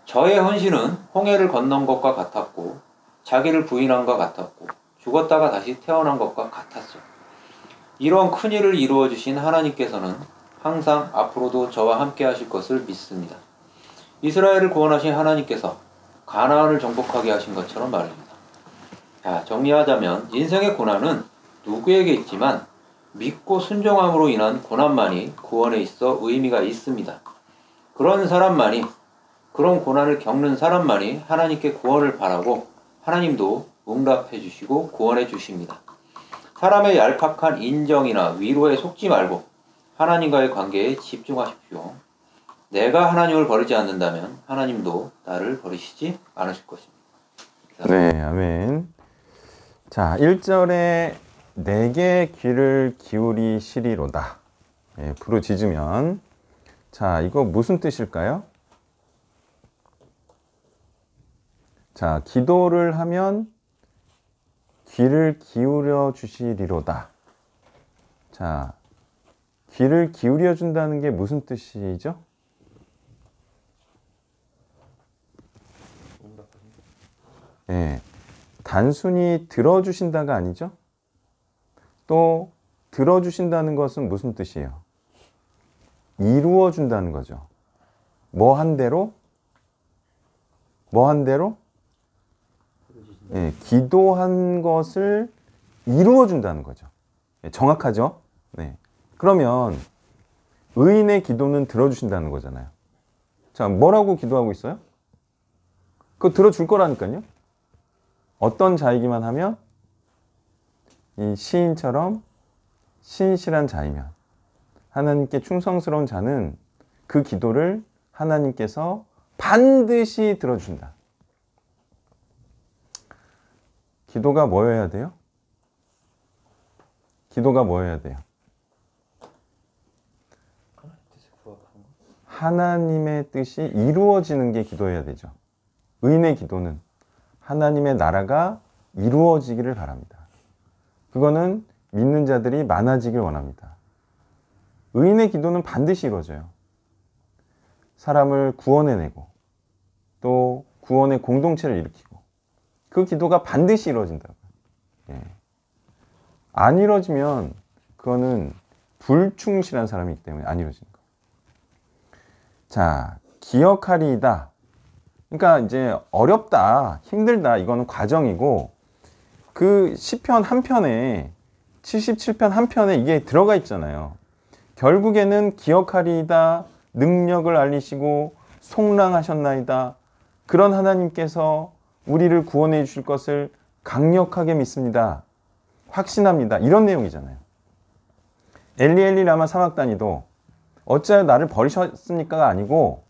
저의 헌신은 홍해를 건넌 것과 같았고 자기를 부인한 것 같았고 죽었다가 다시 태어난 것과 같았죠. 이런 큰 일을 이루어 주신 하나님께서는 항상 앞으로도 저와 함께 하실 것을 믿습니다. 이스라엘을 구원하신 하나님께서 가나안을 정복하게 하신 것처럼 말입니다. 자, 정리하자면 인생의 고난은 누구에게 있지만 믿고 순종함으로 인한 고난만이 구원에 있어 의미가 있습니다. 그런 사람만이 그런 고난을 겪는 사람만이 하나님께 구원을 바라고 하나님도 응답해 주시고 구원해 주십니다. 사람의 얄팍한 인정이나 위로에 속지 말고 하나님과의 관계에 집중하십시오. 내가 하나님을 버리지 않는다면 하나님도 나를 버리시지 않으실 것입니다. 네, 아멘. 자, 1절에 내게 귀를 기울이시리로다. 예, 부르짖으면. 자, 이거 무슨 뜻일까요? 자, 기도를 하면 귀를 기울여 주시리로다. 자, 귀를 기울여 준다는 게 무슨 뜻이죠? 예, 단순히 들어주신다가 아니죠? 또 들어주신다는 것은 무슨 뜻이에요? 이루어 준다는 거죠. 뭐 한 대로? 뭐 한 대로? 예, 기도한 것을 이루어 준다는 거죠. 예, 정확하죠? 네. 그러면 의인의 기도는 들어주신다는 거잖아요. 자, 뭐라고 기도하고 있어요? 그거 들어줄 거라니까요. 어떤 자이기만 하면 이 시인처럼 신실한 자이면 하나님께 충성스러운 자는 그 기도를 하나님께서 반드시 들어준다. 기도가 뭐여야 돼요? 기도가 뭐여야 돼요? 하나님의 뜻이 이루어지는 게 기도해야 되죠. 의인의 기도는 하나님의 나라가 이루어지기를 바랍니다. 그거는 믿는 자들이 많아지길 원합니다. 의인의 기도는 반드시 이루어져요. 사람을 구원해내고 또 구원의 공동체를 일으키고 그 기도가 반드시 이루어진다고요. 예. 안 이루어지면 그거는 불충실한 사람이기 때문에 안 이루어지는 거예요. 자, 기억하리이다. 그러니까 이제 어렵다, 힘들다, 이거는 과정이고 그 시편 한 편에 77편 한 편에 이게 들어가 있잖아요. 결국에는 기억하리이다, 능력을 알리시고 속량하셨나이다. 그런 하나님께서 우리를 구원해 주실 것을 강력하게 믿습니다. 확신합니다. 이런 내용이잖아요. 엘리 엘리 라마 사막다니도 어찌하여 나를 버리셨습니까가 아니고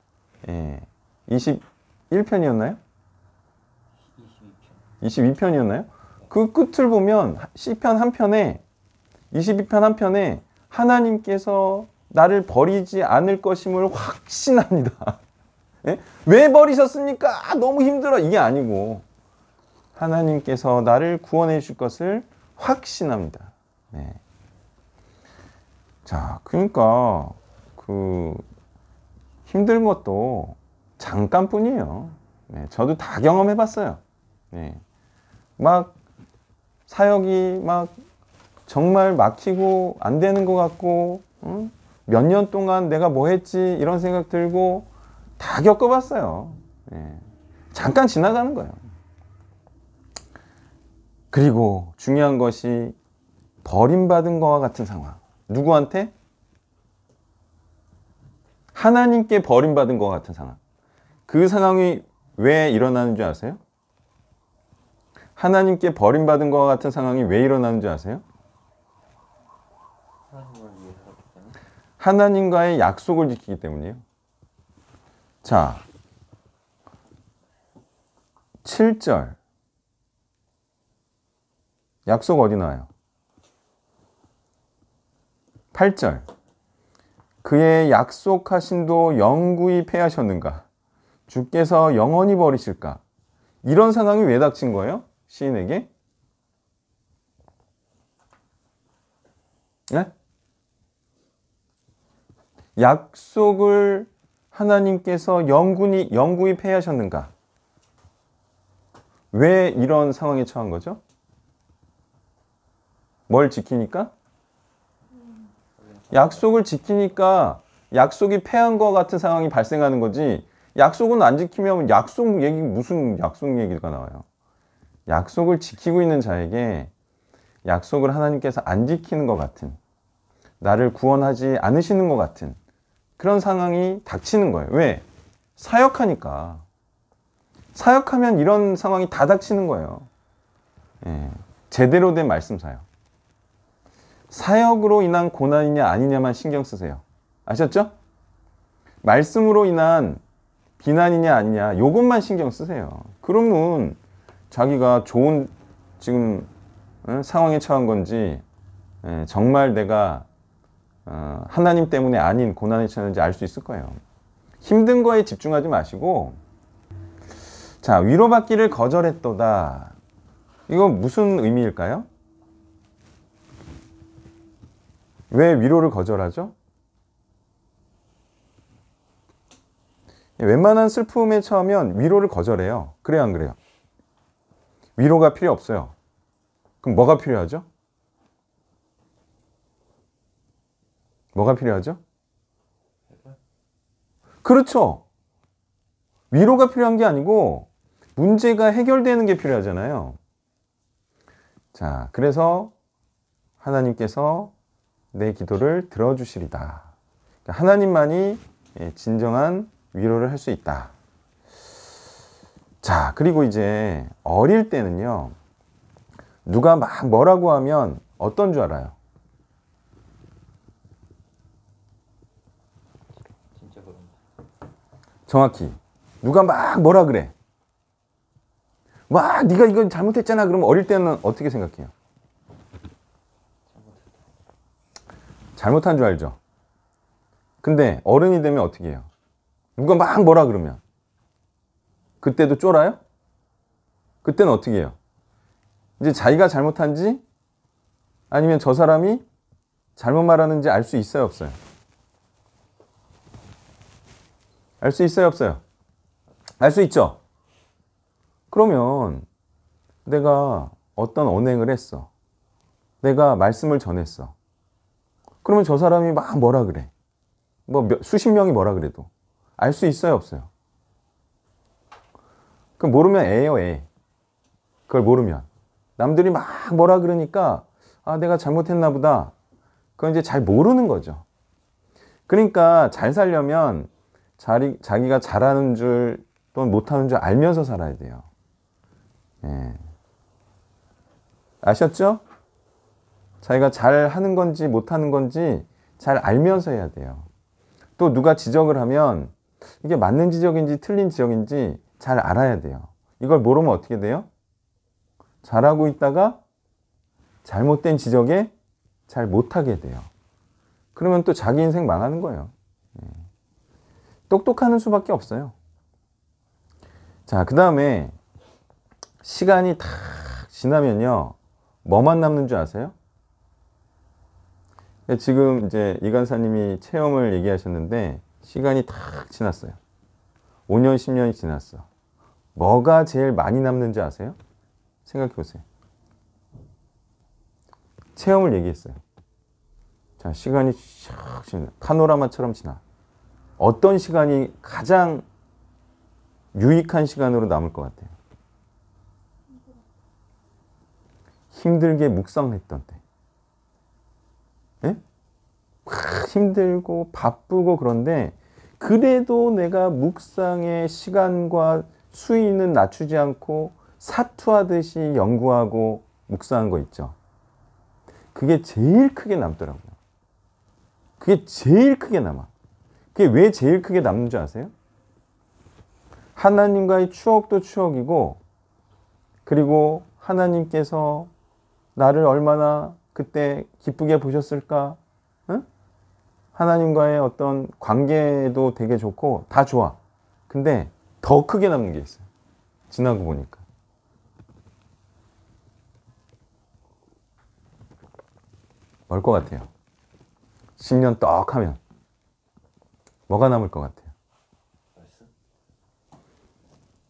21편이었나요? 22편이었나요? 그 끝을 보면 시편 한 편에 22편 한 편에 하나님께서 나를 버리지 않을 것임을 확신합니다. 예? 왜 버리셨습니까? 너무 힘들어. 이게 아니고 하나님께서 나를 구원해 주실 것을 확신합니다. 네. 자, 그러니까 그 힘든 것도 잠깐뿐이에요. 네, 저도 다 경험해 봤어요. 네. 막 사역이 막 정말 막히고 안 되는 것 같고 몇 년 동안 내가 뭐 했지 이런 생각 들고 다 겪어봤어요. 네. 잠깐 지나가는 거예요. 그리고 중요한 것이 버림받은 것과 같은 상황. 누구한테? 하나님께 버림받은 것과 같은 상황. 그 상황이 왜 일어나는 줄 아세요? 하나님께 버림받은 것과 같은 상황이 왜 일어나는 줄 아세요? 하나님과의 약속을 지키기 때문이에요. 자, 7절. 약속 어디 나와요? 8절. 그의 약속하신도 영구히 패하셨는가? 주께서 영원히 버리실까? 이런 상황이 왜 닥친 거예요? 시인에게? 네? 약속을 하나님께서 영구히 패하셨는가? 왜 이런 상황에 처한 거죠? 뭘 지키니까? 약속을 지키니까 약속이 패한 것 같은 상황이 발생하는 거지. 약속은 안 지키면 무슨 약속 얘기가 나와요. 약속을 지키고 있는 자에게 약속을 하나님께서 안 지키는 것 같은, 나를 구원하지 않으시는 것 같은 그런 상황이 닥치는 거예요. 왜? 사역하니까. 사역하면 이런 상황이 다 닥치는 거예요. 예, 제대로 된 말씀 사역. 사역으로 인한 고난이냐 아니냐만 신경 쓰세요. 아셨죠? 말씀으로 인한 비난이냐 아니냐 요것만 신경 쓰세요. 그러면 자기가 좋은 지금 상황에 처한 건지 정말 내가 하나님 때문에 아닌 고난에 처했는지 알 수 있을 거예요. 힘든 거에 집중하지 마시고, 자, 위로받기를 거절했도다. 이거 무슨 의미일까요? 왜 위로를 거절하죠? 웬만한 슬픔에 처하면 위로를 거절해요. 그래요, 안 그래요? 위로가 필요 없어요. 그럼 뭐가 필요하죠? 뭐가 필요하죠? 그렇죠. 위로가 필요한 게 아니고 문제가 해결되는 게 필요하잖아요. 자, 그래서 하나님께서 내 기도를 들어주시리다. 하나님만이 진정한 위로를 할 수 있다. 자, 그리고 이제 어릴 때는요, 누가 막 뭐라고 하면 어떤 줄 알아요? 정확히 누가 막 뭐라 그래, 막 네가 이건 잘못했잖아. 그러면 어릴 때는 어떻게 생각해요? 잘못한 줄 알죠. 근데 어른이 되면 어떻게 해요? 누가 막 뭐라 그러면 그때도 쫄아요? 그때는 어떻게 해요? 이제 자기가 잘못한지 아니면 저 사람이 잘못 말하는지 알 수 있어요, 없어요? 알 수 있어요, 없어요? 알 수 있죠? 그러면 내가 어떤 언행을 했어. 내가 말씀을 전했어. 그러면 저 사람이 막 뭐라 그래. 뭐 수십 명이 뭐라 그래도 알 수 있어요, 없어요? 그럼 모르면 애예요, 애. 그걸 모르면. 남들이 막 뭐라 그러니까 아, 내가 잘못했나 보다. 그건 이제 잘 모르는 거죠. 그러니까 잘 살려면 자기가 잘하는 줄 또는 못하는 줄 알면서 살아야 돼요. 예. 아셨죠? 자기가 잘하는 건지 못하는 건지 잘 알면서 해야 돼요. 또 누가 지적을 하면 이게 맞는 지적인지 틀린 지적인지 잘 알아야 돼요. 이걸 모르면 어떻게 돼요? 잘하고 있다가 잘못된 지적에 잘 못하게 돼요. 그러면 또 자기 인생 망하는 거예요. 똑똑하는 수밖에 없어요. 자, 그 다음에 시간이 다 지나면요, 뭐만 남는 줄 아세요? 지금 이제 이 간사님이 체험을 얘기하셨는데 시간이 다 지났어요. 5년, 10년이 지났어. 뭐가 제일 많이 남는지 아세요? 생각해 보세요. 체험을 얘기했어요. 자, 시간이 샥 지나. 파노라마처럼 지나. 어떤 시간이 가장 유익한 시간으로 남을 것 같아요? 힘들게 묵상했던 때. 예? 막 힘들고 바쁘고 그런데 그래도 내가 묵상의 시간과 수위는 낮추지 않고 사투하듯이 연구하고 묵상한 거 있죠. 그게 제일 크게 남더라고요. 그게 제일 크게 남아. 그게 왜 제일 크게 남는 줄 아세요? 하나님과의 추억도 추억이고, 그리고 하나님께서 나를 얼마나 그때 기쁘게 보셨을까? 응? 하나님과의 어떤 관계도 되게 좋고 다 좋아. 근데 더 크게 남는 게 있어요. 지나고 보니까. 뭘 것 같아요? 10년 떡 하면 뭐가 남을 것 같아요?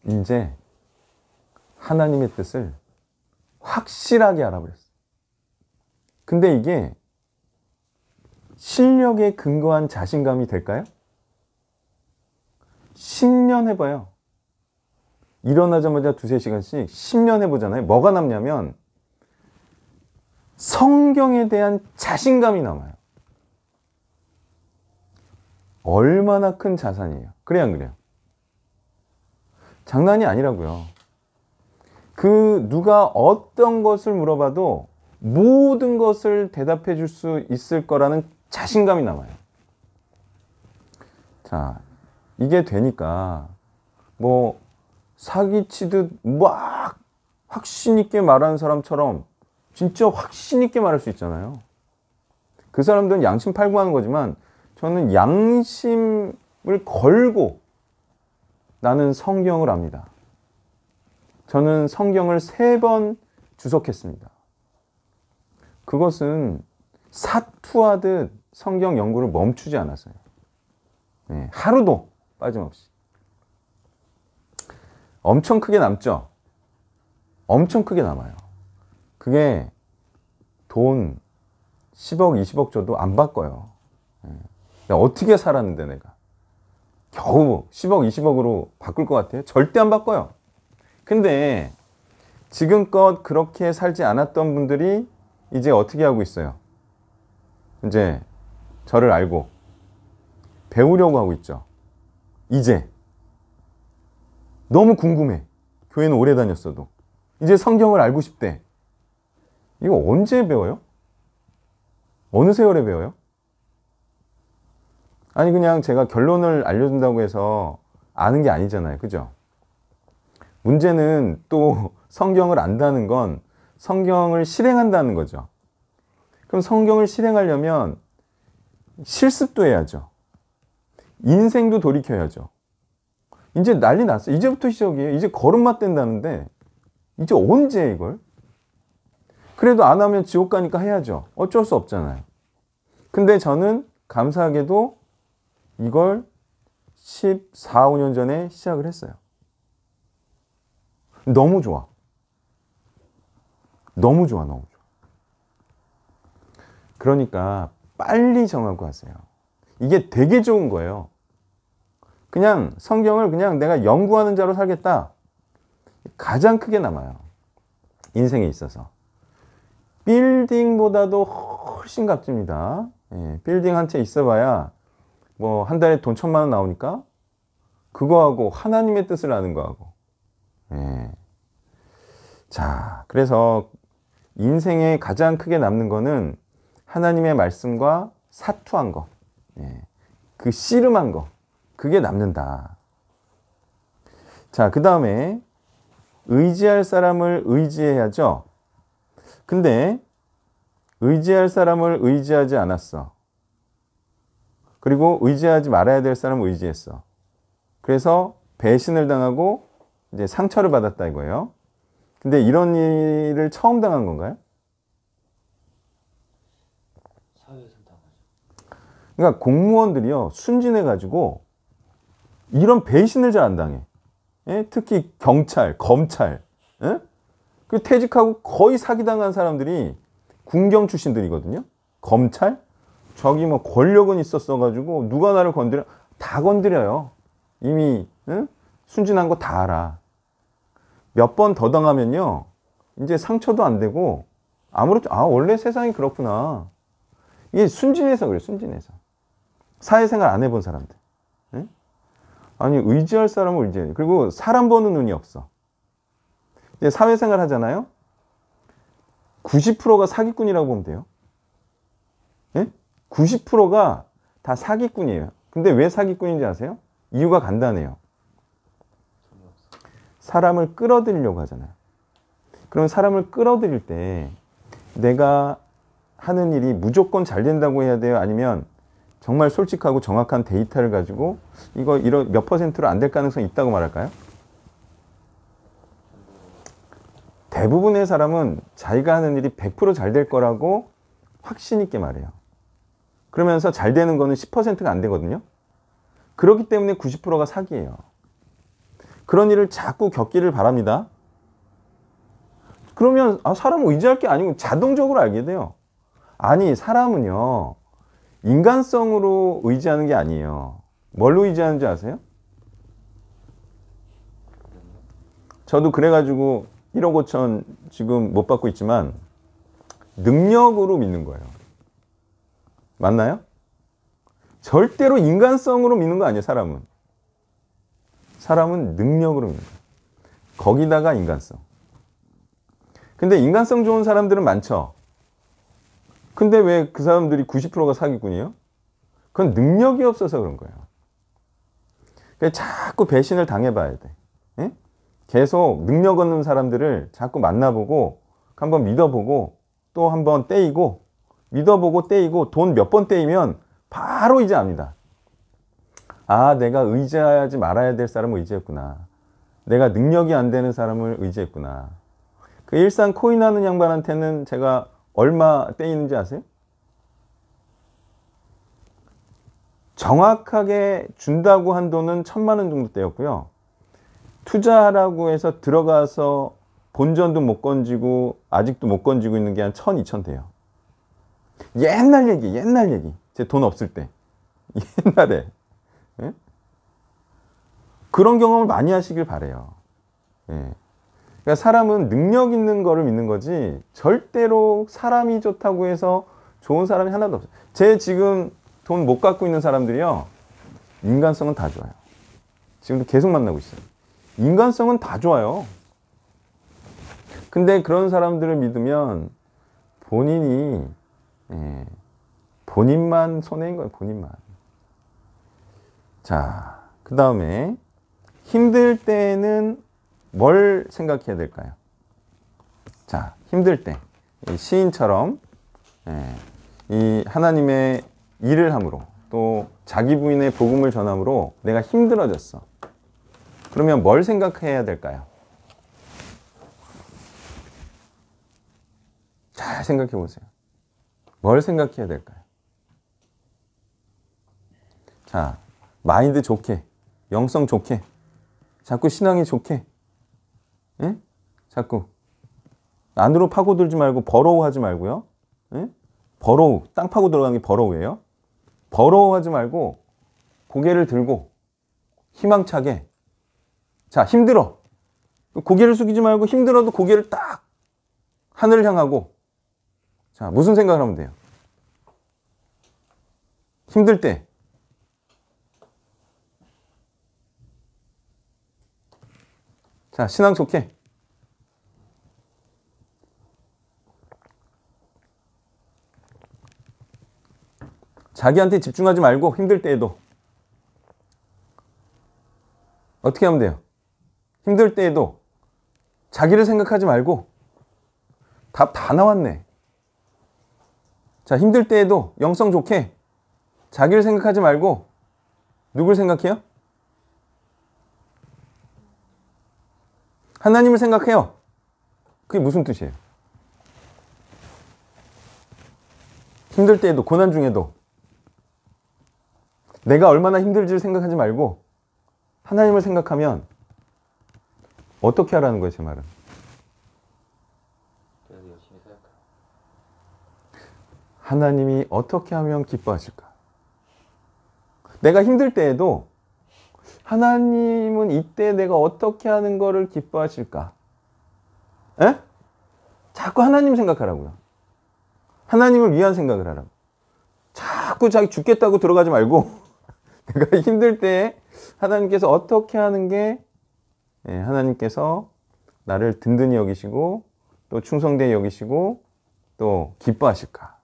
이제 하나님의 뜻을 확실하게 알아버렸어요. 근데 이게 실력에 근거한 자신감이 될까요? 10년 해봐요. 일어나자마자 두세 시간씩 10년 해보잖아요. 뭐가 남냐면 성경에 대한 자신감이 남아요. 얼마나 큰 자산이에요. 그래, 안 그래요? 장난이 아니라고요. 누가 어떤 것을 물어봐도 모든 것을 대답해 줄 수 있을 거라는 자신감이 남아요. 자, 이게 되니까 뭐 사기치듯 막 확신 있게 말하는 사람처럼 진짜 확신 있게 말할 수 있잖아요. 그 사람들은 양심 팔고 하는 거지만 저는 양심을 걸고 나는 성경을 압니다. 저는 성경을 3번 주석했습니다. 그것은 사투하듯 성경 연구를 멈추지 않았어요. 네, 하루도 빠짐없이. 엄청 크게 남죠? 엄청 크게 남아요. 그게 돈 10억, 20억 줘도 안 바꿔요. 야, 어떻게 살았는데 내가. 겨우 10억, 20억으로 바꿀 것 같아요? 절대 안 바꿔요. 근데 지금껏 그렇게 살지 않았던 분들이 이제 어떻게 하고 있어요? 이제 저를 알고 배우려고 하고 있죠. 이제 너무 궁금해. 교회는 오래 다녔어도 이제 성경을 알고 싶대. 이거 언제 배워요? 어느 세월에 배워요? 아니, 그냥 제가 결론을 알려준다고 해서 아는 게 아니잖아요. 그죠? 문제는 또 성경을 안다는 건 성경을 실행한다는 거죠. 그럼 성경을 실행하려면 실습도 해야죠. 인생도 돌이켜야죠. 이제 난리 났어요. 이제부터 시작이에요. 이제 걸음마 뗀다는데 이제 언제 이걸? 그래도 안 하면 지옥 가니까 해야죠. 어쩔 수 없잖아요. 근데 저는 감사하게도 이걸 14, 15년 전에 시작을 했어요. 너무 좋아. 너무 좋아, 너무 좋아. 그러니까 빨리 정하고 하세요. 이게 되게 좋은 거예요. 그냥 성경을 그냥 내가 연구하는 자로 살겠다. 가장 크게 남아요. 인생에 있어서. 빌딩보다도 훨씬 값집니다. 예, 빌딩 한 채 있어봐야 뭐 한 달에 돈 1,000만 원 나오니까 그거하고 하나님의 뜻을 아는 거하고. 예. 자, 그래서 인생에 가장 크게 남는 거는 하나님의 말씀과 사투한 거, 예. 그 씨름한 거, 그게 남는다. 자, 그 다음에 의지할 사람을 의지해야죠. 근데 의지할 사람을 의지하지 않았어. 그리고 의지하지 말아야 될 사람을 의지했어. 그래서 배신을 당하고 이제 상처를 받았다 이거예요. 근데 이런 일을 처음 당한 건가요? 사회에서 당하죠. 그러니까 공무원들이요, 순진해가지고 이런 배신을 잘 안 당해. 예? 특히 경찰, 검찰, 예? 그 퇴직하고 거의 사기당한 사람들이 군경 출신들이거든요. 검찰? 저기 뭐 권력은 있었어가지고 누가 나를 건드려? 다 건드려요. 이미 예? 순진한 거 다 알아. 몇 번 더 당하면요, 이제 상처도 안 되고 아무렇지, 아 원래 세상이 그렇구나. 이게 순진해서 그래, 순진해서. 사회생활 안 해본 사람들. 예? 아니 의지할 사람을 의지해. 그리고 사람 보는 눈이 없어. 이제 사회생활 하잖아요. 90%가 사기꾼이라고 보면 돼요. 예? 90%가 다 사기꾼이에요. 근데 왜 사기꾼인지 아세요? 이유가 간단해요. 사람을 끌어들이려고 하잖아요. 그럼 사람을 끌어들일 때 내가 하는 일이 무조건 잘 된다고 해야 돼요? 아니면 정말 솔직하고 정확한 데이터를 가지고 이거 이런 몇 퍼센트로 안 될 가능성이 있다고 말할까요? 대부분의 사람은 자기가 하는 일이 100% 잘 될 거라고 확신 있게 말해요. 그러면서 잘 되는 거는 10%가 안 되거든요. 그렇기 때문에 90%가 사기예요. 그런 일을 자꾸 겪기를 바랍니다. 그러면 사람은 의지할 게 아니고 자동적으로 알게 돼요. 아니, 사람은요, 인간성으로 의지하는 게 아니에요. 뭘로 의지하는지 아세요? 저도 그래가지고 1억 5천 지금 못 받고 있지만 능력으로 믿는 거예요. 맞나요? 절대로 인간성으로 믿는 거 아니에요, 사람은. 사람은 능력으로 믿는 거예요. 거기다가 인간성. 근데 인간성 좋은 사람들은 많죠. 근데 왜 그 사람들이 90%가 사기꾼이에요? 그건 능력이 없어서 그런 거예요. 그러니까 자꾸 배신을 당해봐야 돼. 예? 계속 능력 없는 사람들을 자꾸 만나보고 한번 믿어보고 또 한번 떼이고 믿어보고 떼이고 돈 몇 번 떼이면 바로 이제 압니다. 아, 내가 의지하지 말아야 될 사람을 의지했구나. 내가 능력이 안 되는 사람을 의지했구나. 그 일산 코인하는 양반한테는 제가 얼마 떼이는지 아세요? 정확하게 준다고 한 돈은 1,000만 원 정도 떼였고요. 투자하라고 해서 들어가서 본전도 못 건지고 아직도 못 건지고 있는 게 한 1,000, 2,000 돼요. 옛날 얘기, 옛날 얘기. 제 돈 없을 때. 옛날에. 예? 그런 경험을 많이 하시길 바래요. 예. 그러니까 사람은 능력 있는 거를 믿는 거지 절대로 사람이 좋다고 해서 좋은 사람이 하나도 없어요. 제 지금 돈 못 갖고 있는 사람들이요, 인간성은 다 좋아요. 지금도 계속 만나고 있어요. 인간성은 다 좋아요. 근데 그런 사람들을 믿으면 본인이 본인만 손해인 거예요. 본인만. 자, 그 다음에 힘들 때는 뭘 생각해야 될까요? 자, 힘들 때 시인처럼 이 하나님의 일을 함으로 또 자기 부인의 복음을 전함으로 내가 힘들어졌어. 그러면 뭘 생각해야 될까요? 잘 생각해 보세요. 뭘 생각해야 될까요? 자, 마인드 좋게, 영성 좋게, 자꾸 신앙이 좋게, 예? 자꾸 안으로 파고들지 말고 버러워하지 말고요. 예? 버러워, 땅 파고 들어가는 게 버러워예요. 버러워하지 말고 고개를 들고 희망차게. 자, 힘들어. 고개를 숙이지 말고 힘들어도 고개를 딱 하늘을 향하고. 자, 무슨 생각을 하면 돼요? 힘들 때. 자, 신앙 좋게. 자기한테 집중하지 말고 힘들 때에도. 어떻게 하면 돼요? 힘들 때에도 자기를 생각하지 말고. 답 다 나왔네. 자, 힘들 때에도 영성 좋게 자기를 생각하지 말고 누굴 생각해요? 하나님을 생각해요. 그게 무슨 뜻이에요? 힘들 때에도, 고난 중에도 내가 얼마나 힘들지를 생각하지 말고 하나님을 생각하면 어떻게 하라는 거예요, 제 말은? 열심히 생각해. 하나님이 어떻게 하면 기뻐하실까? 내가 힘들 때에도 하나님은 이때 내가 어떻게 하는 거를 기뻐하실까? 에? 자꾸 하나님 생각하라고요. 하나님을 위한 생각을 하라고. 자꾸 자기 죽겠다고 들어가지 말고 내가 힘들 때 하나님께서 어떻게 하는 게 하나님께서 나를 든든히 여기시고 또 충성되게 여기시고 또 기뻐하실까?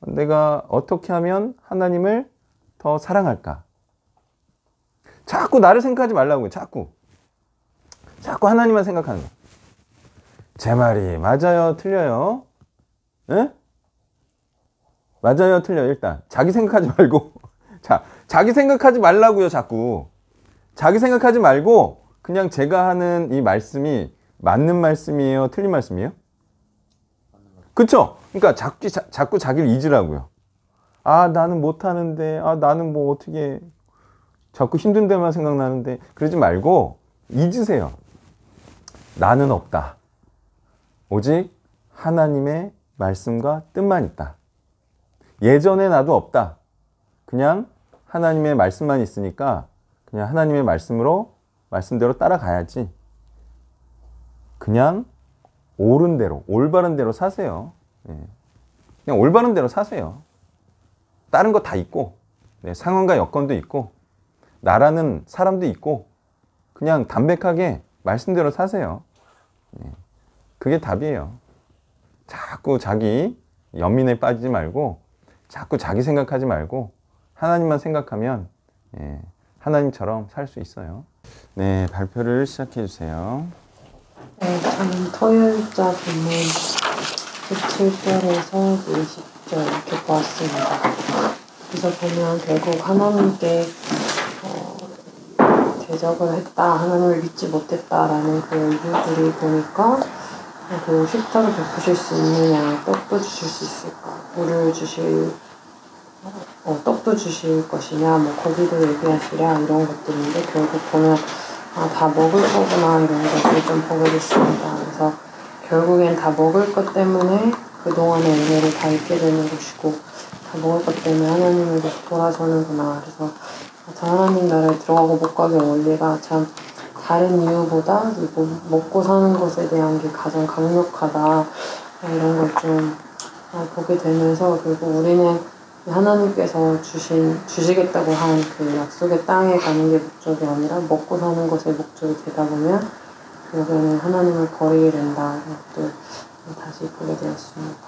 내가 어떻게 하면 하나님을 더 사랑할까? 자꾸 나를 생각하지 말라고요. 자꾸 하나님만 생각하는 거예요. 제 말이 맞아요? 틀려요? 에? 맞아요? 틀려요? 일단 자기 생각하지 말고 자, 자기 생각하지 말라고요. 자꾸 자기 생각하지 말고 그냥 제가 하는 이 말씀이 맞는 말씀이에요? 틀린 말씀이에요? 그쵸? 그러니까 자꾸 자기를 잊으라고요. 아, 나는 못하는데, 아, 나는 뭐 어떻게 자꾸 힘든 데만 생각나는데, 그러지 말고 잊으세요. 나는 없다. 오직 하나님의 말씀과 뜻만 있다. 예전에 나도 없다. 그냥 하나님의 말씀만 있으니까 그냥 하나님의 말씀대로 따라가야지. 그냥 옳은 대로, 올바른 대로 사세요. 그냥 올바른 대로 사세요. 다른 거 다 있고, 상황과 여건도 있고, 나라는 사람도 있고, 그냥 담백하게 말씀대로 사세요. 그게 답이에요. 자꾸 자기 연민에 빠지지 말고, 자꾸 자기 생각하지 말고, 하나님만 생각하면 하나님처럼 살 수 있어요. 네, 발표를 시작해 주세요. 네, 저는 토요일자 본문 17절에서 20절 이렇게 보았습니다. 그래서 보면 결국 하나님께 대적을 했다, 하나님을 믿지 못했다라는 그 이유들이 보니까 그 식탁을 베푸실 수 있느냐, 떡도 주실 수 있을까, 물을 주실 떡도 주실 것이냐, 뭐 고기도 얘기하시랴 이런 것들인데 결국 보면 다 먹을 거구나 이런 것을 좀 보게 됐습니다. 그래서 결국엔 다 먹을 것 때문에 그동안의 은혜를 다 잊게 되는 것이고 다 먹을 것 때문에 하나님을 돌아서는구나. 그래서 저 하나님 나라에 들어가고 못 가게 원리가 참 다른 이유보다 먹고 사는 것에 대한 게 가장 강력하다 이런 걸 좀 보게 되면서 결국 우리는 하나님께서 주시겠다고 한 그 약속의 땅에 가는 게 목적이 아니라 먹고 사는 것에 목적이 되다 보면 결국에는 하나님을 버리게 된다. 이것도 다시 보게 되었습니다.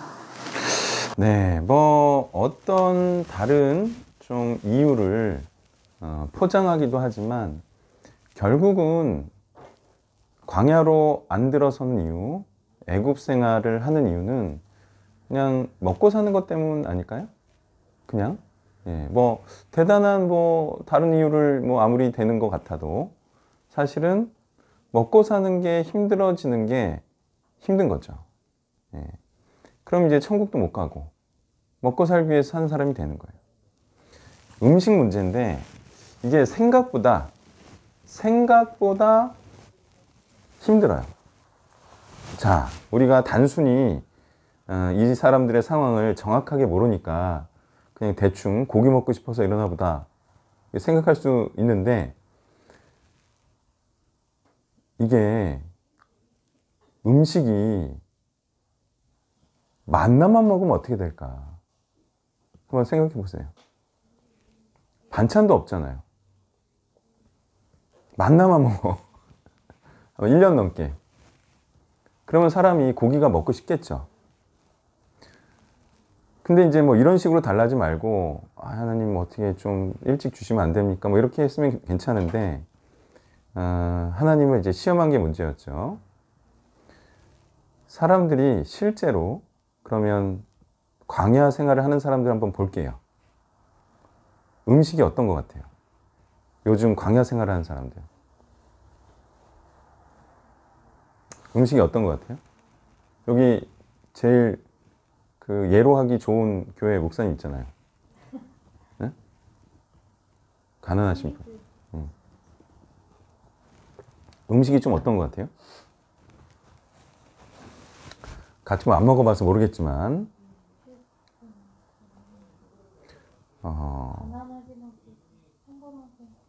네, 뭐 어떤 다른 좀 이유를 포장하기도 하지만 결국은 광야로 안 들어서는 이유, 애굽 생활을 하는 이유는 그냥 먹고 사는 것 때문 아닐까요? 그냥 뭐 대단한 뭐 다른 이유를 뭐 아무리 되는 것 같아도 사실은 먹고 사는 게 힘들어지는 게 힘든 거죠. 그럼 이제 천국도 못 가고 먹고 살기 위해서 사는 사람이 되는 거예요. 음식 문제인데 이게 생각보다 힘들어요. 자, 우리가 단순히 이 사람들의 상황을 정확하게 모르니까 그냥 대충 고기 먹고 싶어서 이러나 보다 생각할 수 있는데, 이게 음식이 만나만 먹으면 어떻게 될까? 한번 생각해 보세요. 반찬도 없잖아요. 만나만 먹어. 1년 넘게. 그러면 사람이 고기가 먹고 싶겠죠. 근데 이제 뭐 이런 식으로 달라지 말고, 하나님 뭐 어떻게 좀 일찍 주시면 안 됩니까? 뭐 이렇게 했으면 괜찮은데, 하나님을 이제 시험한 게 문제였죠. 사람들이 실제로 그러면 광야 생활을 하는 사람들 한번 볼게요. 음식이 어떤 것 같아요? 요즘 광야 생활을 하는 사람들. 음식이 어떤 것 같아요? 여기 제일 그 예로하기 좋은 교회 목사님 있잖아요. 네? 가난하신 분. 음식이 좀 어떤 것 같아요? 같이 뭐 안 먹어봐서 모르겠지만,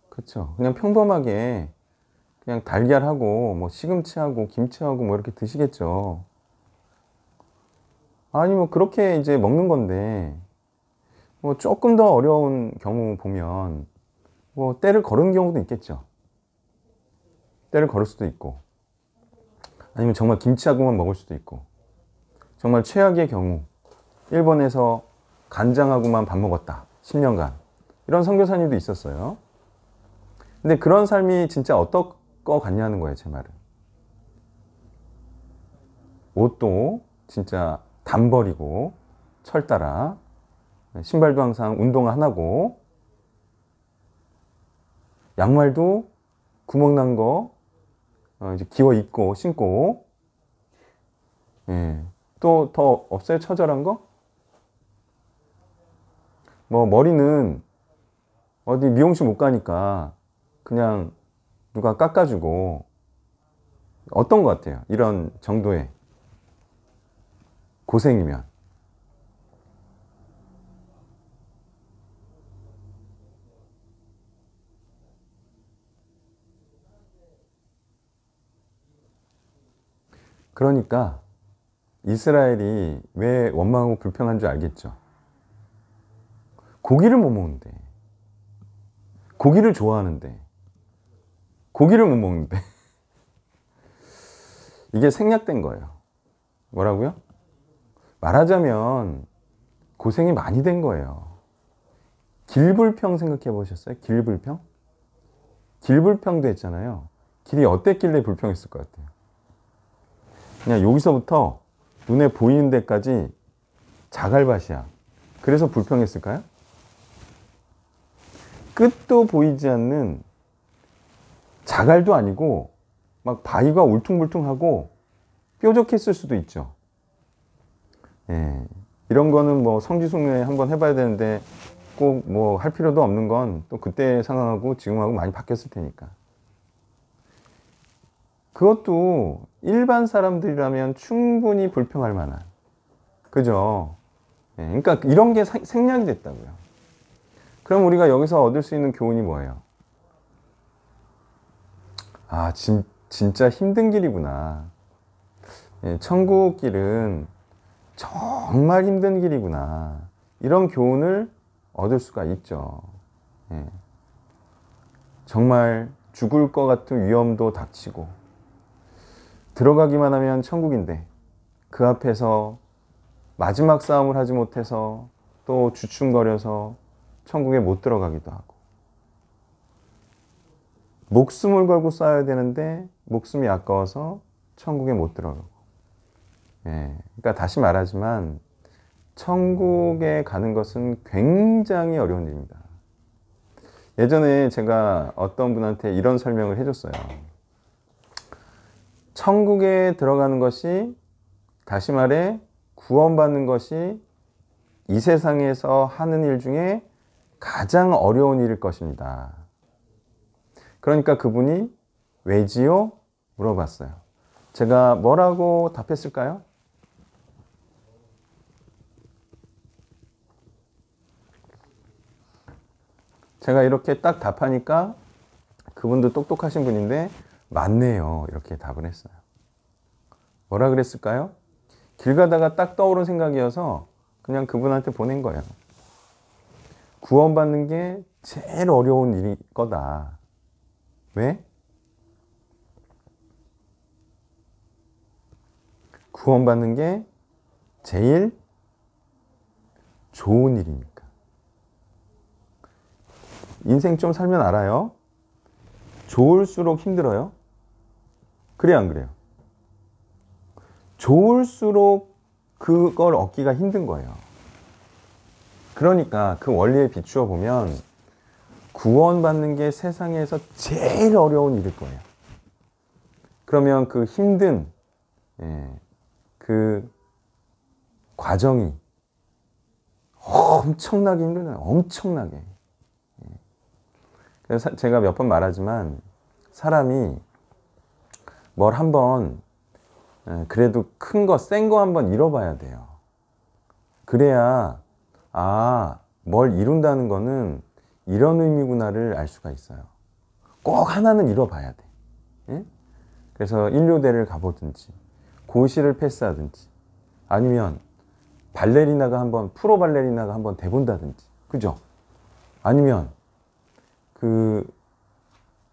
그렇죠. 그냥 평범하게 그냥 달걀하고 뭐 시금치하고 김치하고 뭐 이렇게 드시겠죠. 아니 뭐 그렇게 이제 먹는 건데, 뭐 조금 더 어려운 경우 보면 뭐 때를 거는 경우도 있겠죠. 때를 걸을 수도 있고, 아니면 정말 김치하고만 먹을 수도 있고, 정말 최악의 경우 일본에서 간장하고만 밥 먹었다 10년간, 이런 선교사님도 있었어요. 근데 그런 삶이 진짜 어떨 것 같냐는 거예요, 제 말은. 옷도 진짜 단 버리고 철 따라, 신발도 항상 운동 안 하고, 양말도 구멍 난 거 이제 기워 입고 신고, 예. 또 더 없어요? 처절한 거? 뭐 머리는 어디 미용실 못 가니까 그냥 누가 깎아주고. 어떤 것 같아요? 이런 정도의 고생이면. 그러니까 이스라엘이 왜 원망하고 불평한 줄 알겠죠? 고기를 못 먹는데, 고기를 좋아하는데, 고기를 못 먹는데. 이게 생략된 거예요. 뭐라고요? 말하자면 고생이 많이 된 거예요. 길불평 생각해 보셨어요? 길불평? 길불평도 했잖아요. 길이 어땠길래 불평했을 것 같아요? 그냥 여기서부터 눈에 보이는 데까지 자갈밭이야. 그래서 불평했을까요? 끝도 보이지 않는 자갈도 아니고 막 바위가 울퉁불퉁하고 뾰족했을 수도 있죠. 예, 이런 거는 뭐 성지순례 한번 해봐야 되는데 꼭 뭐 할 필요도 없는 건 또 그때 상황하고 지금하고 많이 바뀌었을 테니까. 그것도 일반 사람들이라면 충분히 불평할 만한, 그죠? 예, 그러니까 이런 게 생략이 됐다고요. 그럼 우리가 여기서 얻을 수 있는 교훈이 뭐예요? 아, 진짜 힘든 길이구나. 예, 천국 길은 정말 힘든 길이구나. 이런 교훈을 얻을 수가 있죠. 예. 정말 죽을 것 같은 위험도 닥치고, 들어가기만 하면 천국인데 그 앞에서 마지막 싸움을 하지 못해서 또 주춤거려서 천국에 못 들어가기도 하고, 목숨을 걸고 싸워야 되는데 목숨이 아까워서 천국에 못 들어가고. 예, 그러니까 다시 말하지만 천국에 가는 것은 굉장히 어려운 일입니다. 예전에 제가 어떤 분한테 이런 설명을 해줬어요. 천국에 들어가는 것이, 다시 말해 구원받는 것이 이 세상에서 하는 일 중에 가장 어려운 일일 것입니다. 그러니까 그분이 왜지요? 물어봤어요. 제가 뭐라고 답했을까요? 제가 이렇게 딱 답하니까 그분도 똑똑하신 분인데 맞네요. 이렇게 답을 했어요. 뭐라 그랬을까요? 길 가다가 딱 떠오른 생각이어서 그냥 그분한테 보낸 거예요. 구원받는 게 제일 어려운 일일 거다. 왜? 구원받는 게 제일 좋은 일이니까. 인생 좀 살면 알아요. 좋을수록 힘들어요. 그래요, 안 그래요? 좋을수록 그걸 얻기가 힘든 거예요. 그러니까 그 원리에 비추어 보면 구원받는 게 세상에서 제일 어려운 일일 거예요. 그러면 그 힘든 그 과정이 엄청나게 힘들어요. 엄청나게. 그래서 제가 몇 번 말하지만 사람이 뭘 한번 그래도 큰 거, 센 거 한번 잃어봐야 돼요. 그래야 뭘 이룬다는 거는 이런 의미구나를 알 수가 있어요. 꼭 하나는 잃어봐야 돼. 예? 그래서 인류대를 가보든지 고시를 패스하든지 아니면 발레리나가 한번 프로 발레리나가 한번 돼본다든지 그죠? 아니면 그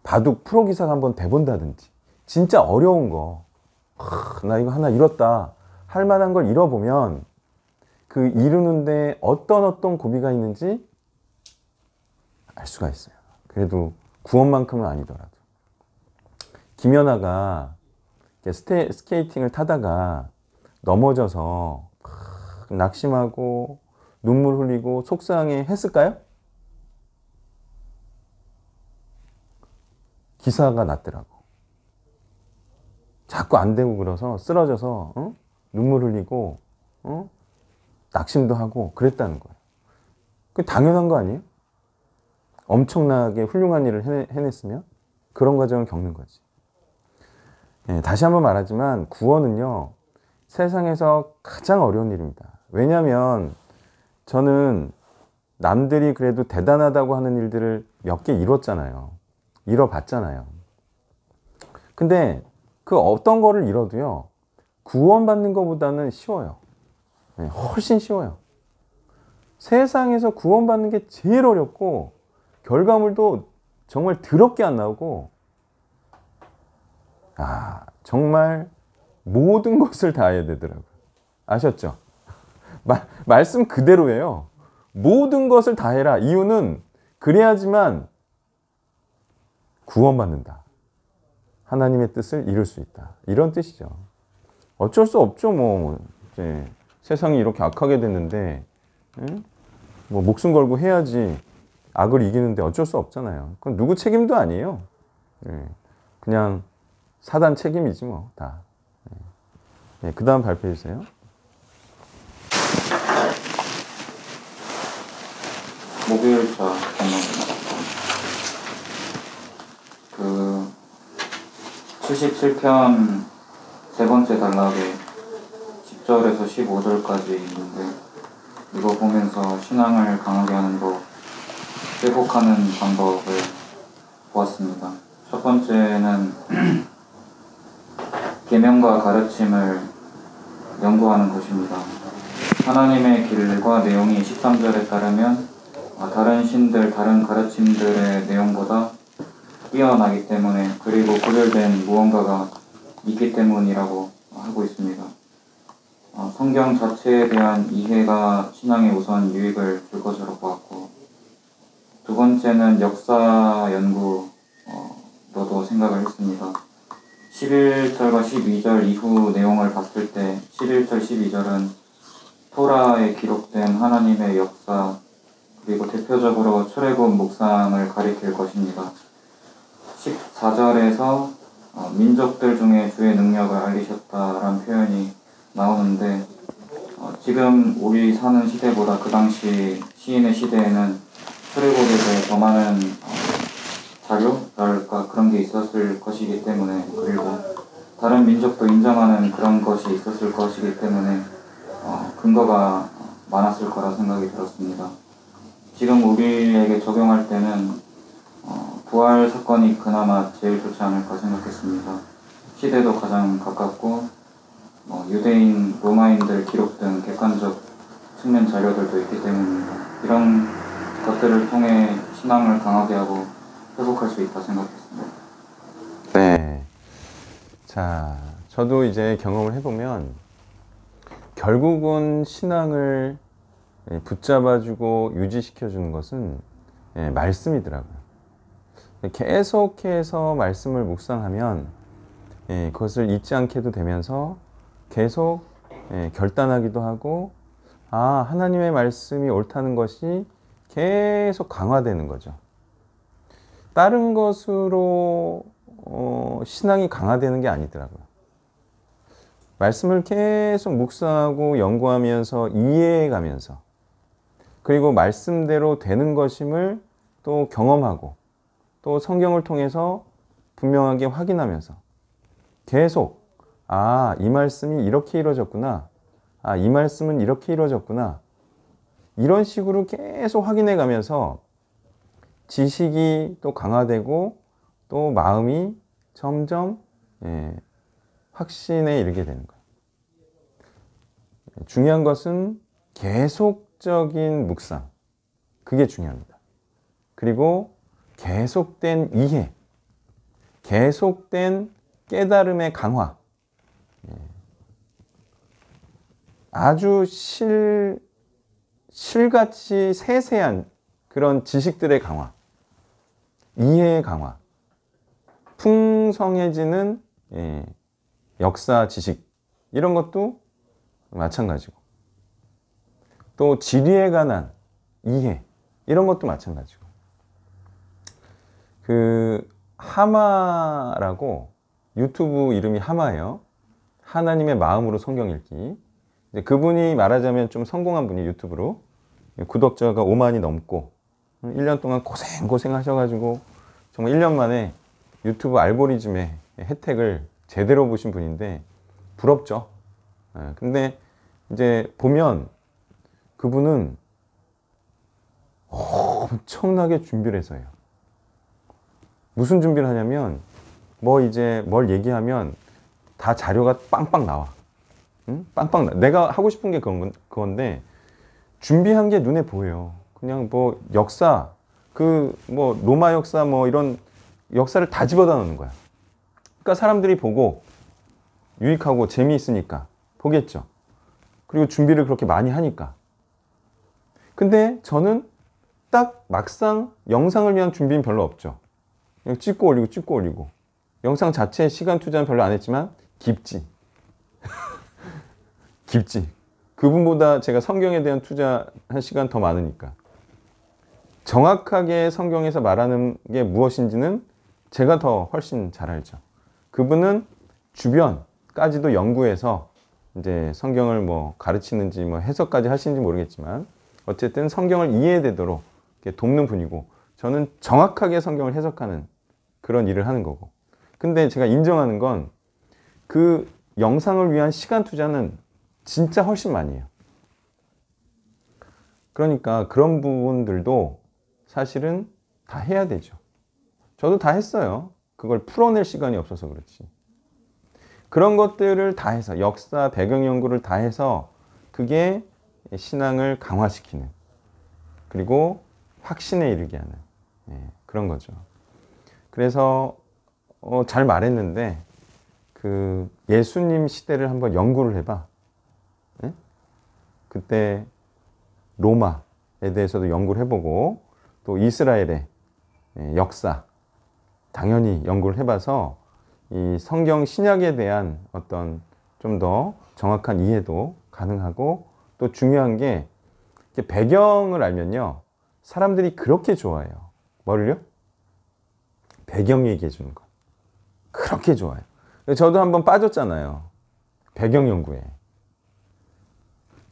바둑 프로 기사가 한번 돼본다든지 진짜 어려운 거 나 이거 하나 잃었다 할 만한 걸 잃어보면 그 이루는데 어떤 고비가 있는지 알 수가 있어요. 그래도 구원만큼은 아니더라도. 김연아가 스케이팅을 타다가 넘어져서 낙심하고 눈물 흘리고 속상해 했을까요? 기사가 났더라고. 자꾸 안 되고 그래서 쓰러져서 눈물 흘리고 낙심도 하고 그랬다는 거예요. 그 당연한 거 아니에요? 엄청나게 훌륭한 일을 해냈으면 그런 과정을 겪는 거지. 예, 다시 한번 말하지만 구원은요 세상에서 가장 어려운 일입니다. 왜냐하면 저는 남들이 그래도 대단하다고 하는 일들을 몇 개 이뤘잖아요. 이뤄봤잖아요. 근데 그 어떤 거를 이뤄도요 구원받는 것보다는 쉬워요. 네, 훨씬 쉬워요. 세상에서 구원받는 게 제일 어렵고 결과물도 정말 더럽게 안 나오고 정말 모든 것을 다 해야 되더라고요. 아셨죠? 말씀 그대로예요. 모든 것을 다 해라. 이유는 그래야지만 구원받는다. 하나님의 뜻을 이룰 수 있다. 이런 뜻이죠. 어쩔 수 없죠. 뭐 이제 세상이 이렇게 악하게 됐는데 뭐 목숨 걸고 해야지 악을 이기는데 어쩔 수 없잖아요. 그건 누구 책임도 아니에요. 그냥 사단 책임이지 뭐 다. 그 다음 발표해 주세요. 목요일자 그 77편 세 번째 단락에 10절에서 15절까지 있는데 이거 보면서 신앙을 강하게 하는 법, 회복하는 방법을 보았습니다. 첫 번째는 계명과 가르침을 연구하는 것입니다. 하나님의 길과 내용이 13절에 따르면 다른 신들, 다른 가르침들의 내용보다 뛰어나기 때문에 그리고 구별된 무언가가 있기 때문이라고 하고 있습니다. 성경 자체에 대한 이해가 신앙에 우선 유익을 줄 것으로 보았고 두 번째는 역사 연구로도 생각을 했습니다. 11절과 12절 이후 내용을 봤을 때 11절, 12절은 토라에 기록된 하나님의 역사 그리고 대표적으로 출애굽 묵상을 가리킬 것입니다. 14절에서 민족들 중에 주의 능력을 알리셨다라는 표현이 나오는데 지금 우리 사는 시대보다 그 당시 시인의 시대에는 출애굽에 대해 더 많은 자료랄까 그런 게 있었을 것이기 때문에, 그리고 다른 민족도 인정하는 그런 것이 있었을 것이기 때문에 근거가 많았을 거라 생각이 들었습니다. 지금 우리에게 적용할 때는 부활 사건이 그나마 제일 좋지 않을까 생각했습니다. 시대도 가장 가깝고 유대인, 로마인들 기록 등 객관적 측면 자료들도 있기 때문입니다. 이런 것들을 통해 신앙을 강하게 하고 회복할 수 있다 생각했습니다. 네. 자, 저도 이제 경험을 해보면 결국은 신앙을 붙잡아주고 유지시켜주는 것은 말씀이더라고요. 계속해서 말씀을 묵상하면 그것을 잊지 않게도 되면서 계속 결단하기도 하고, 하나님의 말씀이 옳다는 것이 계속 강화되는 거죠. 다른 것으로 신앙이 강화되는 게 아니더라고요. 말씀을 계속 묵상하고 연구하면서 이해해가면서, 그리고 말씀대로 되는 것임을 또 경험하고, 또 성경을 통해서 분명하게 확인하면서 계속 이 말씀이 이렇게 이루어졌구나, 이 말씀은 이렇게 이루어졌구나, 이런 식으로 계속 확인해 가면서 지식이 또 강화되고 또 마음이 점점 확신에 이르게 되는 거예요. 중요한 것은 계속적인 묵상, 그게 중요합니다. 그리고 계속된 이해, 계속된 깨달음의 강화, 아주 실같이 세세한 그런 지식들의 강화, 이해의 강화, 풍성해지는 역사 지식, 이런 것도 마찬가지고, 또 지리에 관한 이해, 이런 것도 마찬가지고. 그 하마라고, 유튜브 이름이 하마예요. 하나님의 마음으로 성경 읽기. 그분이 말하자면 좀 성공한 분이, 유튜브로 구독자가 5만이 넘고 1년 동안 고생 하셔가지고 정말 1년 만에 유튜브 알고리즘의 혜택을 제대로 보신 분인데 부럽죠. 근데 이제 보면 그분은 엄청나게 준비를 해서 해요. 무슨 준비를 하냐면, 이제 뭘 얘기하면 다 자료가 빵빵 나와. 응? 빵빵 나. 내가 하고 싶은 게 그건데 준비한 게 눈에 보여요. 그냥 역사, 로마 역사 이런 역사를 다 집어다 놓는 거야. 그러니까 사람들이 보고 유익하고 재미있으니까 보겠죠. 그리고 준비를 그렇게 많이 하니까. 근데 저는 딱 막상 영상을 위한 준비는 별로 없죠. 그냥 찍고 올리고. 영상 자체에 시간 투자는 별로 안 했지만 깊지. 깊지. 그분보다 제가 성경에 대한 투자한 시간 더 많으니까. 정확하게 성경에서 말하는 게 무엇인지는 제가 더 훨씬 잘 알죠. 그분은 주변까지도 연구해서 이제 성경을 가르치는지 해석까지 하시는지 모르겠지만 어쨌든 성경을 이해되도록 돕는 분이고, 저는 정확하게 성경을 해석하는 그런 일을 하는 거고. 근데 제가 인정하는 건 그 영상을 위한 시간 투자는 진짜 훨씬 많이 해요. 그러니까 그런 부분들도 사실은 다 해야 되죠. 저도 다 했어요. 그걸 풀어낼 시간이 없어서 그렇지. 그런 것들을 다 해서, 역사, 배경 연구를 다 해서 그게 신앙을 강화시키는, 그리고 확신에 이르게 하는 그런 거죠. 그래서 잘 말했는데, 그 예수님 시대를 한번 연구를 해봐. 그때 로마에 대해서도 연구를 해보고, 또 이스라엘의 역사 당연히 연구를 해봐서 이 성경 신약에 대한 어떤 좀 더 정확한 이해도 가능하고, 또 중요한 게 배경을 알면요, 사람들이 그렇게 좋아해요. 뭐를요? 배경 얘기해 주는 거. 그렇게 좋아해요. 저도 한번 빠졌잖아요. 배경 연구에.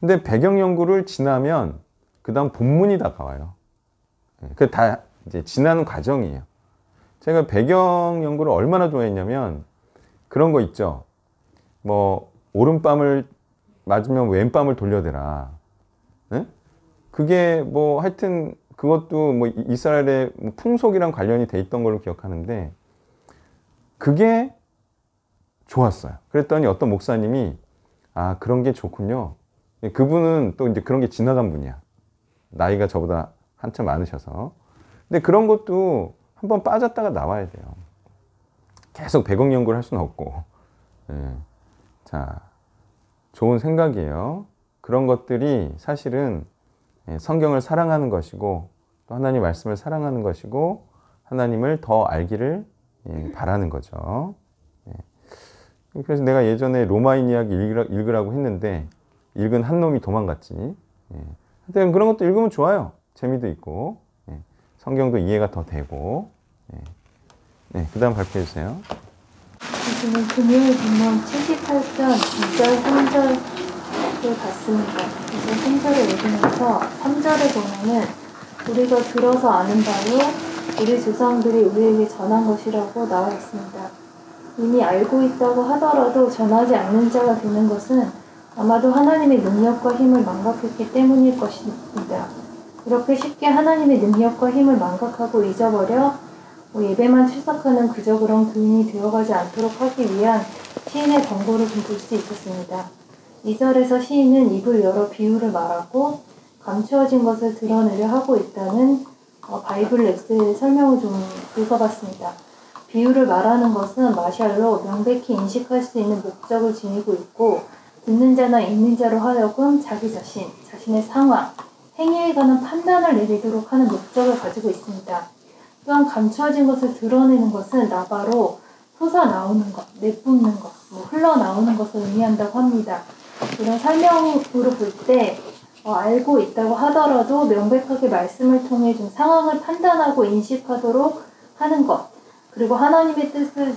근데 배경 연구를 지나면 그 다음 본문이 다가와요. 그 다 이제 지나는 과정이에요. 제가 배경 연구를 얼마나 좋아했냐면 그런 거 있죠. 뭐 오른밤을 맞으면 왼밤을 돌려대라. 네? 그게 뭐 하여튼 그것도 뭐 이스라엘의 풍속이랑 관련이 돼 있던 걸로 기억하는데 그게 좋았어요. 그랬더니 어떤 목사님이 아 그런 게 좋군요. 그분은 또 이제 그런 게 지나간 분이야. 나이가 저보다 한참 많으셔서. 근데 그런 것도 한번 빠졌다가 나와야 돼요. 계속 배경 연구를 할 수는 없고. 네. 자, 좋은 생각이에요. 그런 것들이 사실은 성경을 사랑하는 것이고 또 하나님 말씀을 사랑하는 것이고 하나님을 더 알기를 바라는 거죠. 그래서 내가 예전에 로마인 이야기 읽으라고 했는데 읽은 한 놈이 도망갔지. 하여튼 그런 것도 읽으면 좋아요. 재미도 있고 성경도 이해가 더 되고. 네, 그 다음 발표해 주세요. 저는 금요일 본문 78편 2절, 3절을 봤습니다. 그래서 3절을 읽으면서 3절에 보면은 우리가 들어서 아는 바요 우리 조상들이 우리에게 전한 것이라고 나와 있습니다. 이미 알고 있다고 하더라도 전하지 않는 자가 되는 것은 아마도 하나님의 능력과 힘을 망각했기 때문일 것입니다. 이렇게 쉽게 하나님의 능력과 힘을 망각하고 잊어버려 예배만 출석하는 그저 그런 교인이 되어가지 않도록 하기 위한 시인의 권고를 좀 볼 수 있었습니다. 2절에서 시인은 입을 열어 비유를 말하고 감추어진 것을 드러내려 하고 있다는 바이블 렉스의 설명을 좀 읽어봤습니다. 비유를 말하는 것은 마샬로 명백히 인식할 수 있는 목적을 지니고 있고 듣는 자나 읽는 자로 하여금 자기 자신, 자신의 상황, 행위에 관한 판단을 내리도록 하는 목적을 가지고 있습니다. 또한 감추어진 것을 드러내는 것은 나바로 솟아나오는 것, 내뿜는 것, 흘러나오는 것을 의미한다고 합니다. 이런 설명으로 볼 때 알고 있다고 하더라도 명백하게 말씀을 통해 좀 상황을 판단하고 인식하도록 하는 것, 그리고 하나님의 뜻을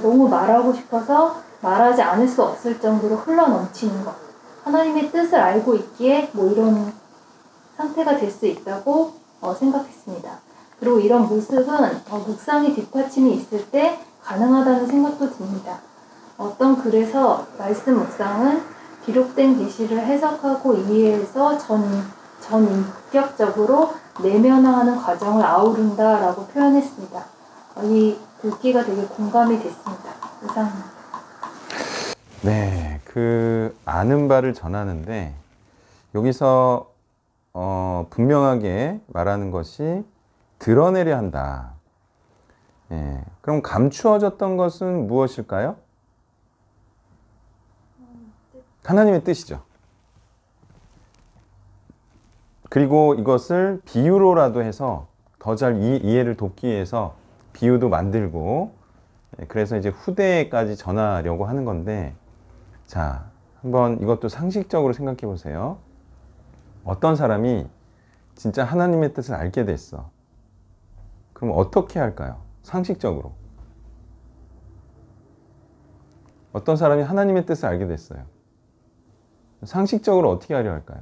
너무 말하고 싶어서 말하지 않을 수 없을 정도로 흘러넘치는 것, 하나님의 뜻을 알고 있기에 이런 상태가 될 수 있다고 생각했습니다. 그리고 이런 모습은 묵상의 뒷받침이 있을 때 가능하다는 생각도 듭니다. 어떤 글에서 말씀 묵상은 기록된 계시를 해석하고 이해해서 전인격적으로 내면화하는 과정을 아우른다라고 표현했습니다. 이 글귀가 되게 공감이 됐습니다. 이상입니다. 네, 그 아는 바를 전하는데 여기서 분명하게 말하는 것이 드러내려 한다. 그럼 감추어졌던 것은 무엇일까요? 하나님의 뜻이죠. 그리고 이것을 비유로라도 해서 더 잘 이해를 돕기 위해서 비유도 만들고 그래서 이제 후대까지 전하려고 하는 건데 자, 한번 이것도 상식적으로 생각해 보세요. 어떤 사람이 진짜 하나님의 뜻을 알게 됐어. 그럼 어떻게 할까요? 상식적으로. 어떤 사람이 하나님의 뜻을 알게 됐어요. 상식적으로 어떻게 하려 할까요?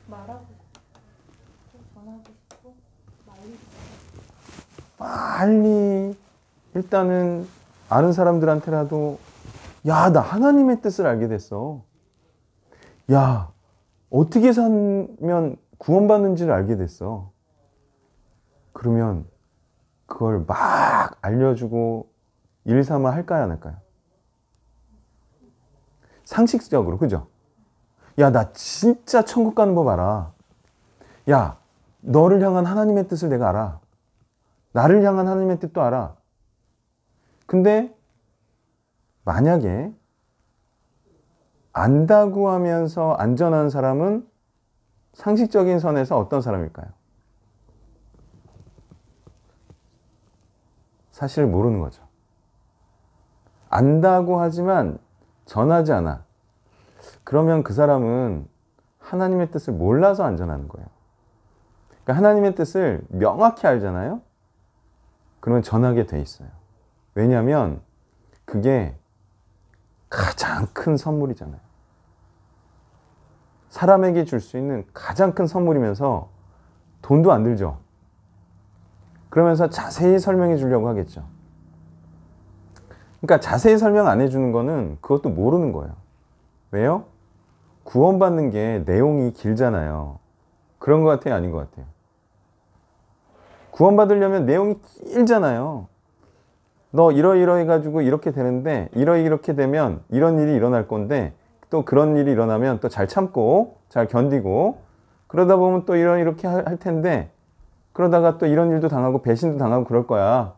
말하고 싶고 전하고 싶고 말리고 싶고 빨리 일단은 아는 사람들한테라도 야, 나 하나님의 뜻을 알게 됐어. 야, 어떻게 살면 구원받는지를 알게 됐어. 그러면 그걸 막 알려주고 일삼아 할까요, 안 할까요? 상식적으로, 그죠? 야, 나 진짜 천국 가는 법 알아. 야, 너를 향한 하나님의 뜻을 내가 알아. 나를 향한 하나님의 뜻도 알아. 근데 만약에 안다고 하면서 안전한 사람은 상식적인 선에서 어떤 사람일까요? 사실 모르는 거죠. 안다고 하지만 전하지 않아. 그러면 그 사람은 하나님의 뜻을 몰라서 안전하는 거예요. 그러니까 하나님의 뜻을 명확히 알잖아요. 그러면 전하게 돼 있어요. 왜냐하면 그게 가장 큰 선물이잖아요. 사람에게 줄 수 있는 가장 큰 선물이면서 돈도 안 들죠. 그러면서 자세히 설명해 주려고 하겠죠. 그러니까 자세히 설명 안 해주는 거는 그것도 모르는 거예요. 왜요? 구원받는 게 내용이 길잖아요. 그런 것 같아요? 아닌 것 같아요? 구원받으려면 내용이 길잖아요. 너 이러이러해가지고 이렇게 되는데 이렇게 되면 이런 일이 일어날 건데 또 그런 일이 일어나면 또 잘 참고 잘 견디고 그러다 보면 또 이렇게 할 텐데 그러다가 또 이런 일도 당하고 배신도 당하고 그럴 거야.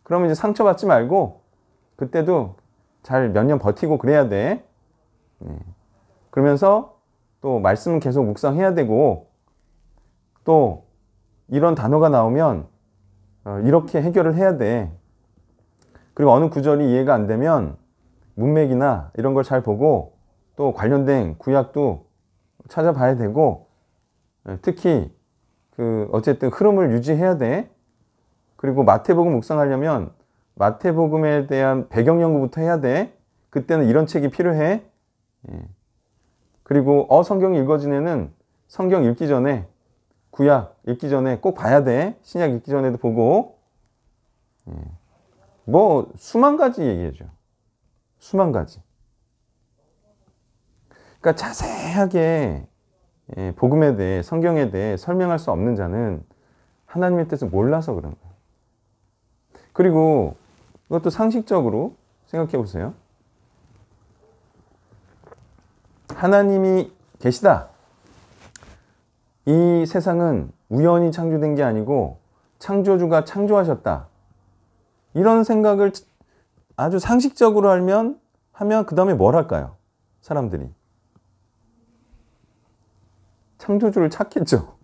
그러면 이제 상처받지 말고 그때도 잘 몇 년 버티고 그래야 돼. 그러면서 또 말씀은 계속 묵상해야 되고 또 이런 단어가 나오면 이렇게 해결을 해야 돼. 그리고 어느 구절이 이해가 안 되면 문맥이나 이런 걸 잘 보고 또 관련된 구약도 찾아봐야 되고 특히 어쨌든 흐름을 유지해야 돼. 그리고 마태복음 묵상하려면 마태복음에 대한 배경 연구부터 해야 돼. 그때는 이런 책이 필요해. 그리고 성경이 읽어진 애는 성경 읽기 전에 구약 읽기 전에 꼭 봐야 돼. 신약 읽기 전에도 보고. 뭐 수만 가지 얘기해줘. 수만 가지. 그러니까 자세하게 복음에 대해 성경에 대해 설명할 수 없는 자는 하나님의 뜻을 몰라서 그런 거예요. 그리고 이것도 상식적으로 생각해 보세요. 하나님이 계시다. 이 세상은 우연히 창조된 게 아니고 창조주가 창조하셨다. 이런 생각을 아주 상식적으로 하면 그 다음에 뭘 할까요? 사람들이. 창조주를 찾겠죠.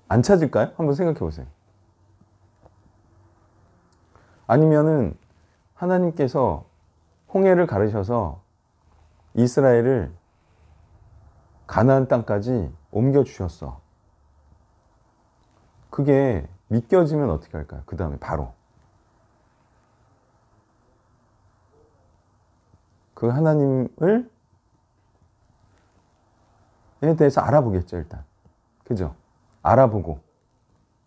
안 찾을까요? 한번 생각해 보세요. 아니면은 하나님께서 홍해를 가르셔서 이스라엘을 가나안 땅까지 옮겨주셨어. 그게 믿겨지면 어떻게 할까요? 그 다음에 바로. 그 하나님을 에 대해서 알아보겠죠, 일단. 그죠? 알아보고,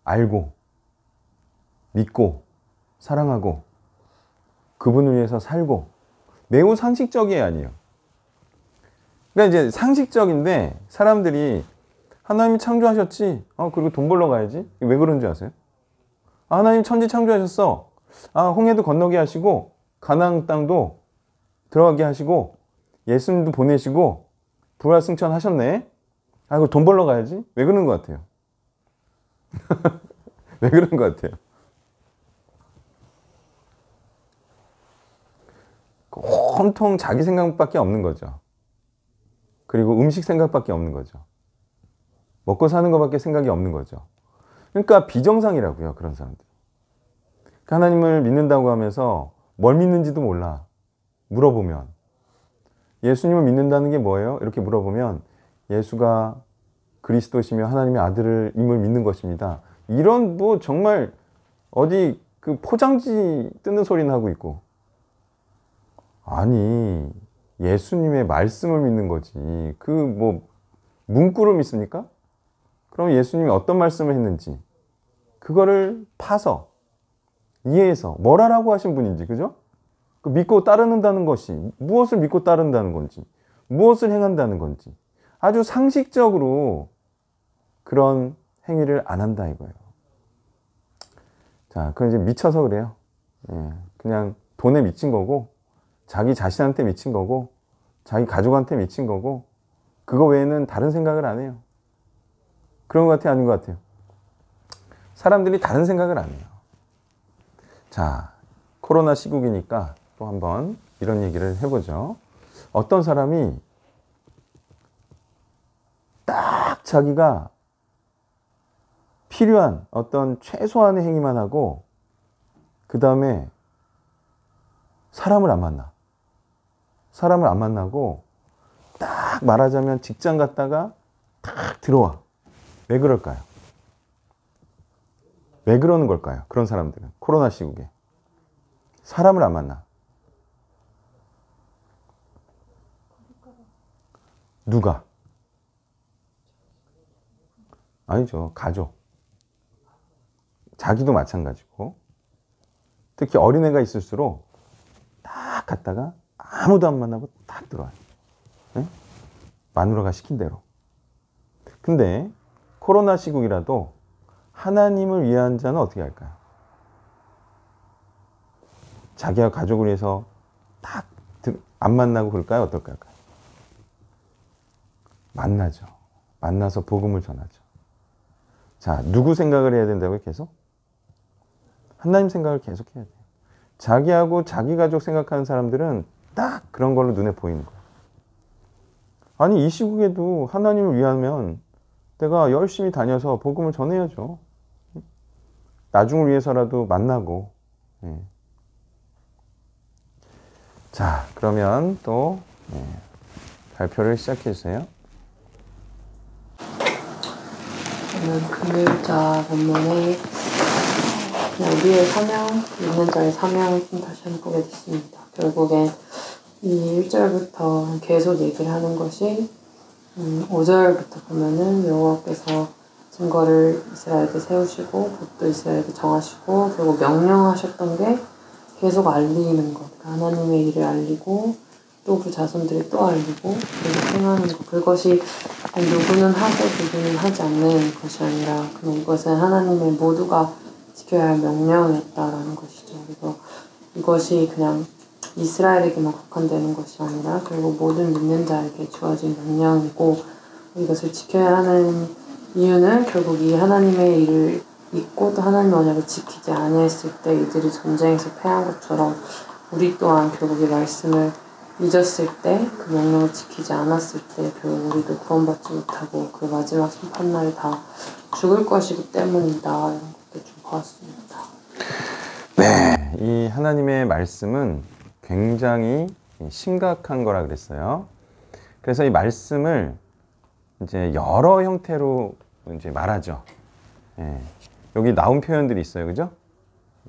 알고, 믿고, 사랑하고, 그분을 위해서 살고, 매우 상식적이에요, 아니에요? 그러니까 이제 상식적인데, 사람들이 하나님이 창조하셨지? 그리고 돈 벌러 가야지? 왜 그런 줄 아세요? 하나님 천지 창조하셨어. 홍해도 건너게 하시고, 가나안 땅도 들어가게 하시고, 예수님도 보내시고, 부활승천 하셨네? 그거 돈 벌러 가야지? 왜 그러는 것 같아요? 왜 그런 것 같아요? 온통 자기 생각밖에 없는 거죠. 그리고 음식 생각밖에 없는 거죠. 먹고 사는 것밖에 생각이 없는 거죠. 그러니까 비정상이라고요, 그런 사람들. 하나님을 믿는다고 하면서 뭘 믿는지도 몰라. 물어보면. 예수님을 믿는다는 게 뭐예요? 이렇게 물어보면 예수가 그리스도시며 하나님의 아들임을 믿는 것입니다. 이런 뭐 정말 어디 그 포장지 뜯는 소리는 하고 있고. 아니, 예수님의 말씀을 믿는 거지. 그 뭐 문구를 믿습니까? 그럼 예수님이 어떤 말씀을 했는지 그거를 파서 이해해서 뭘 하라고 하신 분인지, 그죠? 그 믿고 따르는다는 것이 무엇을 믿고 따른다는 건지, 무엇을 행한다는 건지 아주 상식적으로 그런 행위를 안 한다 이거예요. 자, 그건 이제 미쳐서 그래요. 그냥 돈에 미친 거고, 자기 자신한테 미친 거고, 자기 가족한테 미친 거고, 그거 외에는 다른 생각을 안 해요. 그런 것 같아요? 아닌 것 같아요? 사람들이 다른 생각을 안 해요. 자, 코로나 시국이니까 또 한번 이런 얘기를 해보죠. 어떤 사람이 딱 자기가 필요한 어떤 최소한의 행위만 하고 그 다음에 사람을 안 만나. 사람을 안 만나고 딱 말하자면 직장 갔다가 딱 들어와. 왜 그럴까요? 왜 그러는 걸까요? 그런 사람들은 코로나 시국에 사람을 안 만나. 누가? 아니죠. 가족. 자기도 마찬가지고. 특히 어린애가 있을수록 딱 갔다가 아무도 안 만나고 딱 들어와요. 네? 마누라가 시킨 대로. 근데 코로나 시국이라도 하나님을 위한 자는 어떻게 할까요? 자기와 가족을 위해서 딱 안 만나고 그럴까요? 어떨까요? 만나죠. 만나서 복음을 전하죠. 자, 누구 생각을 해야 된다고요? 계속? 하나님 생각을 계속 해야 돼요. 자기하고 자기 가족 생각하는 사람들은 딱 그런 걸로 눈에 보이는 거예요. 아니, 이 시국에도 하나님을 위하면 내가 열심히 다녀서 복음을 전해야죠. 나중을 위해서라도 만나고. 예. 자, 그러면 또 발표를 시작해 주세요. 저는 금요일자 본문에 우리의 사명, 있는 자의 사명을 좀 다시 한번 보게 됐습니다. 결국엔 이 1절부터 계속 얘기를 하는 것이 5절부터 보면은 여호와께서 증거를 이스라엘에 세우시고 법도 이스라엘에 정하시고 그리고 명령하셨던 게 계속 알리는 것, 하나님의 일을 알리고 또 그 자손들이 또 알리고 그리고 행하는 것, 그것이 누구는 하고 누구는 하지 않는 것이 아니라 그것은 하나님의 모두가 지켜야 할 명령이었다라는 것이죠. 그래서 이것이 그냥 이스라엘에게만 국한되는 것이 아니라 결국 모든 믿는 자에게 주어진 명령이고 이것을 지켜야 하는 이유는 결국 이 하나님의 일을 믿고 또 하나님의 언약을 지키지 아니했을 때 이들이 전쟁에서 패한 것처럼 우리 또한 결국 이 말씀을 잊었을 때 그 명령을 지키지 않았을 때 결국 우리도 구원받지 못하고 그 마지막 심판날에 다 죽을 것이기 때문이다. 이런 것도 좀 보았습니다. 네, 이 하나님의 말씀은 굉장히 심각한 거라 그랬어요. 그래서 이 말씀을 이제 여러 형태로 이제 말하죠. 예. 여기 나온 표현들이 있어요. 그죠?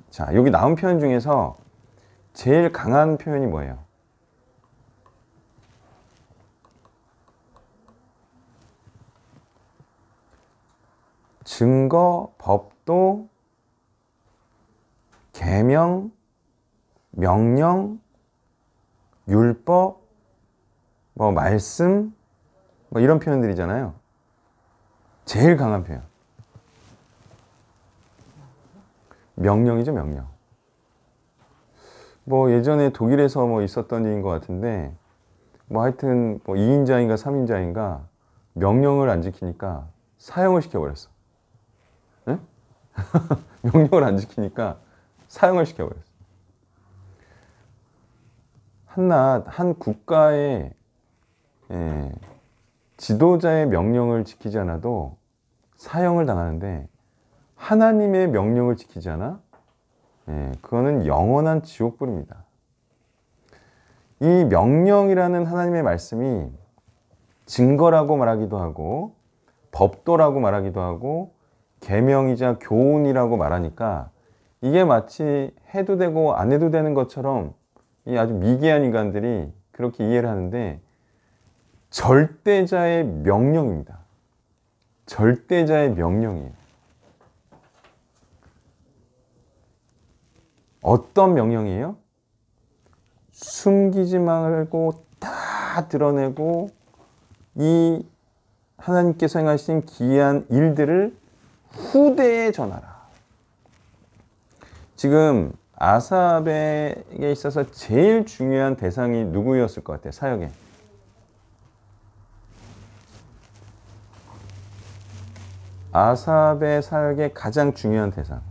자, 여기 나온 표현 중에서 제일 강한 표현이 뭐예요? 증거, 법도, 계명, 명령, 율법, 뭐 말씀, 뭐 이런 표현들이잖아요. 제일 강한 표현. 명령이죠, 명령. 뭐 예전에 독일에서 뭐 있었던 일인 것 같은데, 뭐 하여튼 뭐 2인자인가 3인자인가 명령을 안 지키니까 사형을 시켜버렸어. 네? 명령을 안 지키니까 사형을 시켜버렸어. 한낱 한 국가의 지도자의 명령을 지키지 않아도 사형을 당하는데 하나님의 명령을 지키지 않아? 그거는 영원한 지옥불입니다. 이 명령이라는 하나님의 말씀이 증거라고 말하기도 하고 법도라고 말하기도 하고 계명이자 교훈이라고 말하니까 이게 마치 해도 되고 안 해도 되는 것처럼 이 아주 미개한 인간들이 그렇게 이해를 하는데 절대자의 명령입니다. 절대자의 명령이에요. 어떤 명령이에요? 숨기지 말고 다 드러내고 이 하나님께서 행하신 기이한 일들을 후대에 전하라. 지금 아삽에게 있어서 제일 중요한 대상이 누구였을 것 같아요? 사역에. 아삽의 사역의 가장 중요한 대상.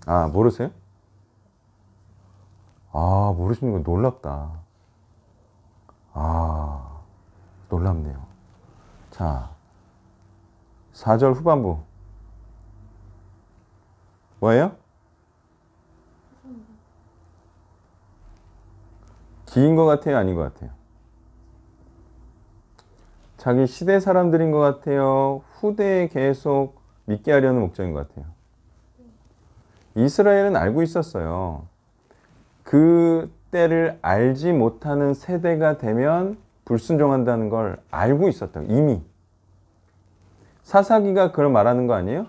아, 모르세요? 아, 모르시는 건 놀랍다. 아, 놀랍네요. 자, 4절 후반부. 뭐예요? 기인 것 같아요? 아닌 것 같아요? 자기 시대 사람들인 것 같아요? 후대에 계속 믿게 하려는 목적인 것 같아요? 이스라엘은 알고 있었어요. 그 때를 알지 못하는 세대가 되면 불순종한다는 걸 알고 있었다. 이미. 사사기가 그걸 말하는 거 아니에요?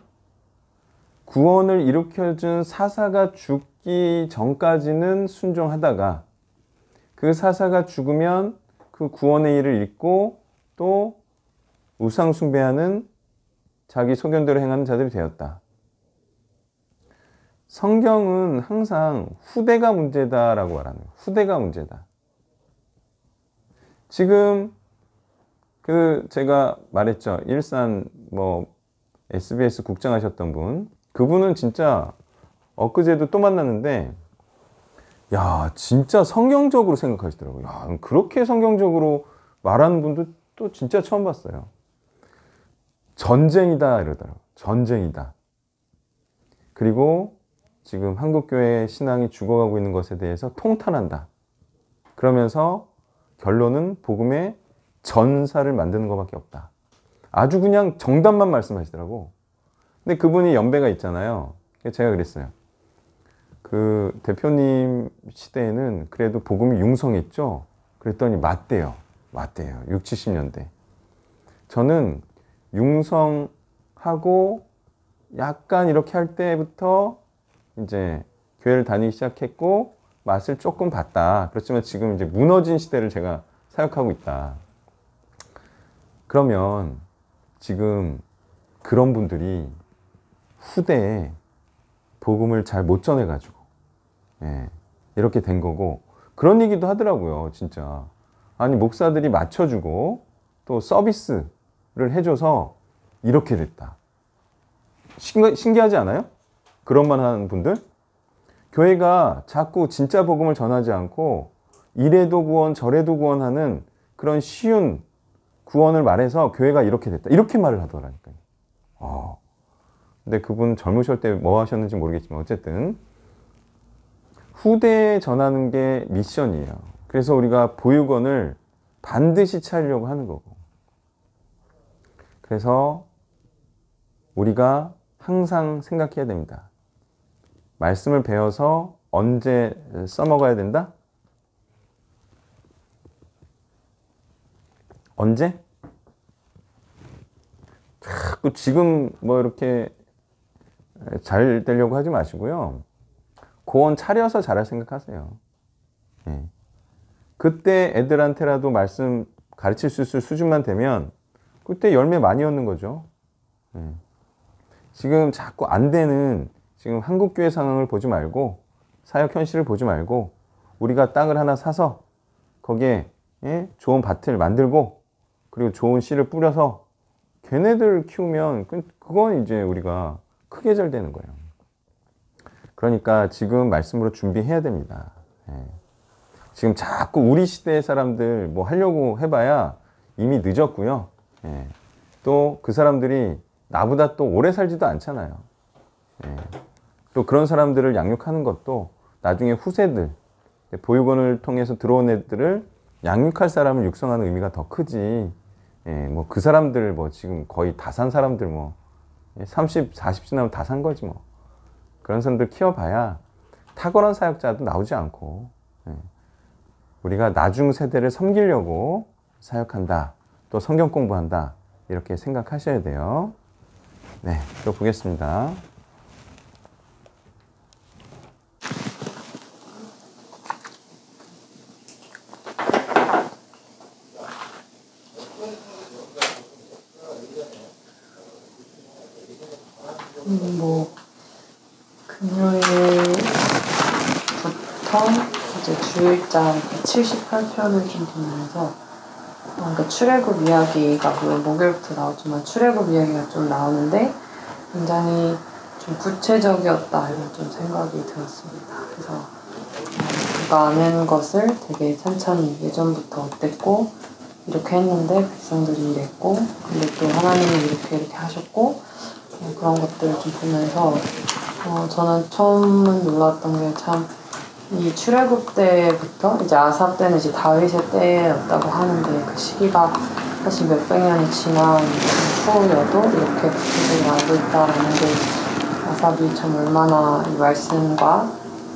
구원을 일으켜준 사사가 죽기 전까지는 순종하다가 그 사사가 죽으면 그 구원의 일을 잊고 또 우상 숭배하는 자기 소견대로 행하는 자들이 되었다. 성경은 항상 후대가 문제다라고 말하는 거예요. 후대가 문제다. 지금 제가 말했죠. 일산 SBS 국장 하셨던 분. 그분은 진짜 엊그제도 또 만났는데 야, 진짜 성경적으로 생각하시더라고요. 야, 그렇게 성경적으로 말하는 분도 또 진짜 처음 봤어요. 전쟁이다 이러더라고요. 전쟁이다. 그리고 지금 한국교회 신앙이 죽어가고 있는 것에 대해서 통탄한다. 그러면서 결론은 복음의 전사를 만드는 것밖에 없다. 아주 그냥 정답만 말씀하시더라고. 근데 그분이 연배가 있잖아요. 제가 그랬어요. 그 대표님 시대에는 그래도 복음이 융성했죠. 그랬더니 맞대요. 60, 70년대. 저는 융성하고 약간 이렇게 할 때부터 이제 교회를 다니기 시작했고 맛을 조금 봤다. 그렇지만 지금 이제 무너진 시대를 제가 사역하고 있다. 그러면 지금 그런 분들이 후대에 복음을 잘 못 전해가지고 이렇게 된 거고 그런 얘기도 하더라고요. 진짜 아니 목사들이 맞춰주고 또 서비스를 해줘서 이렇게 됐다. 신기하지 않아요? 그런 말 하는 분들? 교회가 자꾸 진짜 복음을 전하지 않고 이래도 구원 저래도 구원하는 그런 쉬운 구원을 말해서 교회가 이렇게 됐다. 이렇게 말을 하더라니까요. 근데 그분 젊으실 때 뭐 하셨는지 모르겠지만 어쨌든 후대에 전하는 게 미션이에요. 그래서 우리가 보육원을 반드시 차리려고 하는 거고. 그래서 우리가 항상 생각해야 됩니다. 말씀을 배워서 언제 써먹어야 된다? 언제? 자꾸 지금 뭐 이렇게 잘 되려고 하지 마시고요. 고원 차려서 잘할 생각하세요. 그때 애들한테라도 말씀 가르칠 수 있을 수준만 되면 그때 열매 많이 얻는 거죠. 지금 자꾸 안 되는 지금 한국교회 상황을 보지 말고 사역 현실을 보지 말고 우리가 땅을 하나 사서 거기에 좋은 밭을 만들고 그리고 좋은 씨를 뿌려서 걔네들 키우면 그건 이제 우리가 크게 잘 되는 거예요. 그러니까 지금 말씀으로 준비해야 됩니다. 지금 자꾸 우리 시대의 사람들 뭐 하려고 해봐야 이미 늦었고요. 또 그 사람들이 나보다 또 오래 살지도 않잖아요. 또 그런 사람들을 양육하는 것도 나중에 후세들, 보육원을 통해서 들어온 애들을 양육할 사람을 육성하는 의미가 더 크지. 뭐 그 사람들 뭐 지금 거의 다 산 사람들 뭐 30, 40 지나면 다 산 거지 뭐. 그런 사람들 키워봐야 탁월한 사역자도 나오지 않고 우리가 나중 세대를 섬기려고 사역한다. 또 성경 공부한다. 이렇게 생각하셔야 돼요. 네, 또 보겠습니다. 금요일부터 이제 주일장 78편을 좀 보면서 그러니까 출애굽 이야기가 물론 목요일부터 나오지만 출애굽 이야기가 좀 나오는데 굉장히 좀 구체적이었다 이런 좀 생각이 들었습니다. 그래서 누가 아는 것을 되게 찬찬히 예전부터 어땠고 이렇게 했는데 백성들이 이랬고 근데 또 하나님은 이렇게 하셨고 그런 것들을 좀 보면서 저는 처음은 놀랐던 게 참 이 출애굽 때부터 이제 아삽 때는 이제 다윗의 때였다고 하는데 그 시기가 사실 몇백 년이 지난 후여도 이렇게 구체적으로 알고 있다라는 게 아삽이 참 얼마나 이 말씀과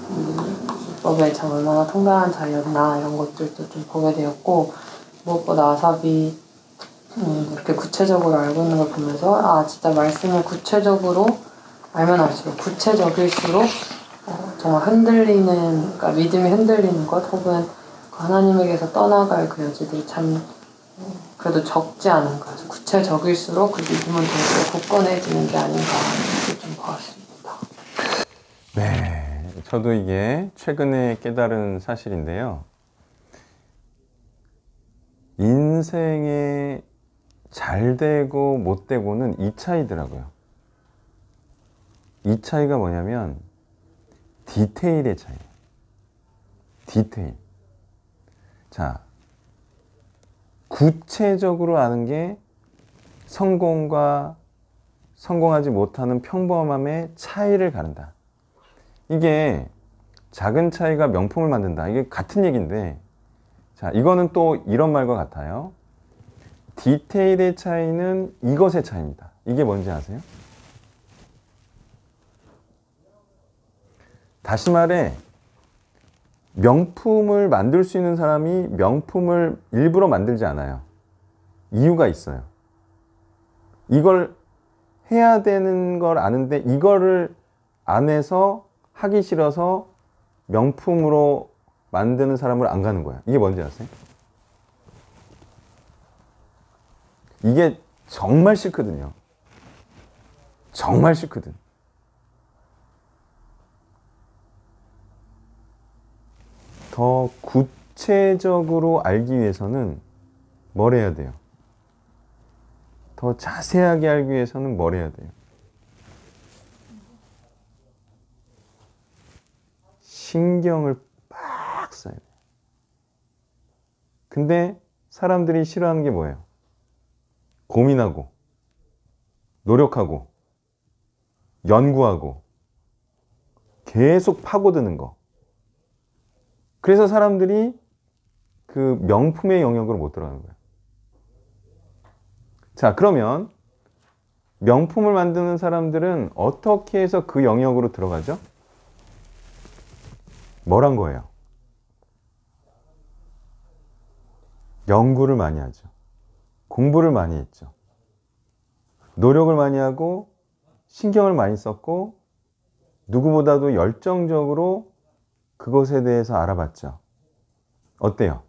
이 기법의 참 얼마나 통달한 자리였나 이런 것들도 좀 보게 되었고, 무엇보다 아삽이 이렇게 구체적으로 알고 있는 걸 보면서 아 진짜 말씀을 구체적으로 알면 알수록 구체적일수록 정말 흔들리는, 그러니까 믿음이 흔들리는 것 혹은 하나님에게서 떠나갈 그 여지들이 참 그래도 적지 않은가. 구체적일수록 그 믿음은 더 굳건해지는 게 아닌가 이렇게 좀 보았습니다. 네, 저도 이게 최근에 깨달은 사실인데요. 인생에 잘 되고 못 되고는 이 차이더라고요. 이 차이가 뭐냐면 디테일의 차이예요. 디테일. 자, 구체적으로 아는 게 성공과 성공하지 못하는 평범함의 차이를 가른다. 이게 작은 차이가 명품을 만든다. 이게 같은 얘기인데, 자, 이거는 또 이런 말과 같아요. 디테일의 차이는 이것의 차이입니다. 이게 뭔지 아세요? 다시 말해, 명품을 만들 수 있는 사람이 명품을 일부러 만들지 않아요. 이유가 있어요. 이걸 해야 되는 걸 아는데 이거를 안 해서 하기 싫어서 명품으로 만드는 사람을 안 가는 거야. 이게 뭔지 아세요? 이게 정말 싫거든요. 정말 싫거든. 더 구체적으로 알기 위해서는 뭘 해야 돼요? 더 자세하게 알기 위해서는 뭘 해야 돼요? 신경을 빡 써야 돼요. 근데 사람들이 싫어하는 게 뭐예요? 고민하고, 노력하고, 연구하고, 계속 파고드는 거. 그래서 사람들이 그 명품의 영역으로 못 들어가는 거예요. 자, 그러면 명품을 만드는 사람들은 어떻게 해서 그 영역으로 들어가죠? 뭘 한 거예요? 연구를 많이 하죠. 공부를 많이 했죠. 노력을 많이 하고 신경을 많이 썼고 누구보다도 열정적으로 그것에 대해서 알아봤죠. 어때요?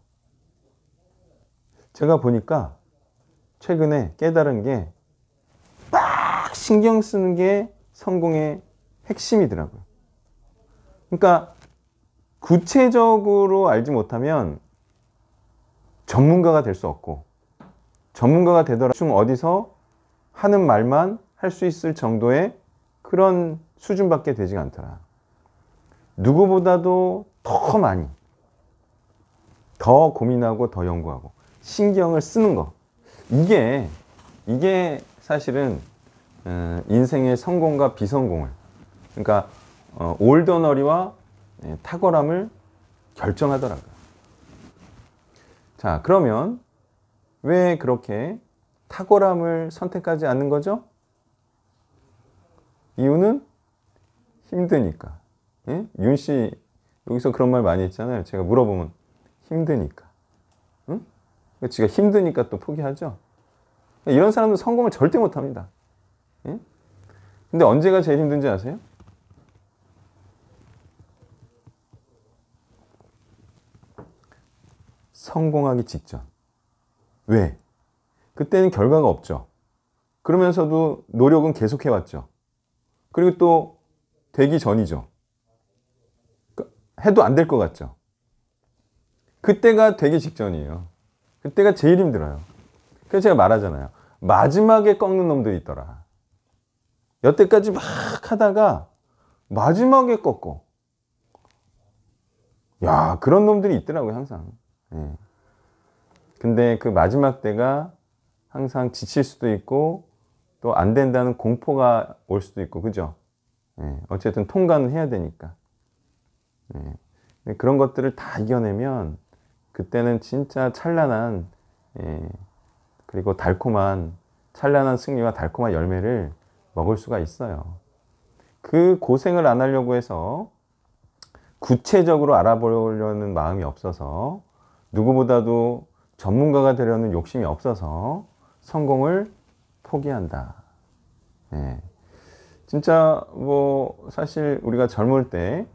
제가 보니까 최근에 깨달은 게 막 신경 쓰는 게 성공의 핵심이더라고요. 그러니까 구체적으로 알지 못하면 전문가가 될 수 없고, 전문가가 되더라도 어디서 하는 말만 할 수 있을 정도의 그런 수준밖에 되지 않더라. 누구보다도 더 많이, 더 고민하고 더 연구하고 신경을 쓰는 거, 이게 사실은 인생의 성공과 비성공을, 그러니까 올드너리와 탁월함을 결정하더라고요. 자, 그러면 왜 그렇게 탁월함을 선택하지 않는 거죠? 이유는 힘드니까. 예? 윤 씨 여기서 그런 말 많이 했잖아요. 제가 물어보면 힘드니까. 응? 지가 힘드니까 또 포기하죠. 이런 사람은 성공을 절대 못합니다. 예? 근데 언제가 제일 힘든지 아세요? 성공하기 직전. 왜? 그때는 결과가 없죠. 그러면서도 노력은 계속 해왔죠. 그리고 또 되기 전이죠. 해도 안 될 것 같죠. 그때가 되기 직전이에요. 그때가 제일 힘들어요. 그래서 제가 말하잖아요. 마지막에 꺾는 놈들이 있더라. 여태까지 막 하다가 마지막에 꺾어. 야, 그런 놈들이 있더라고요, 항상. 예. 근데 그 마지막 때가 항상 지칠 수도 있고 또 안 된다는 공포가 올 수도 있고, 그죠? 예. 어쨌든 통과는 해야 되니까. 예. 그런 것들을 다 이겨내면 그때는 진짜 찬란한, 예, 그리고 달콤한, 찬란한 승리와 달콤한 열매를 먹을 수가 있어요. 그 고생을 안 하려고 해서 구체적으로 알아보려는 마음이 없어서, 누구보다도 전문가가 되려는 욕심이 없어서 성공을 포기한다. 예. 진짜 뭐 사실 우리가 젊을 때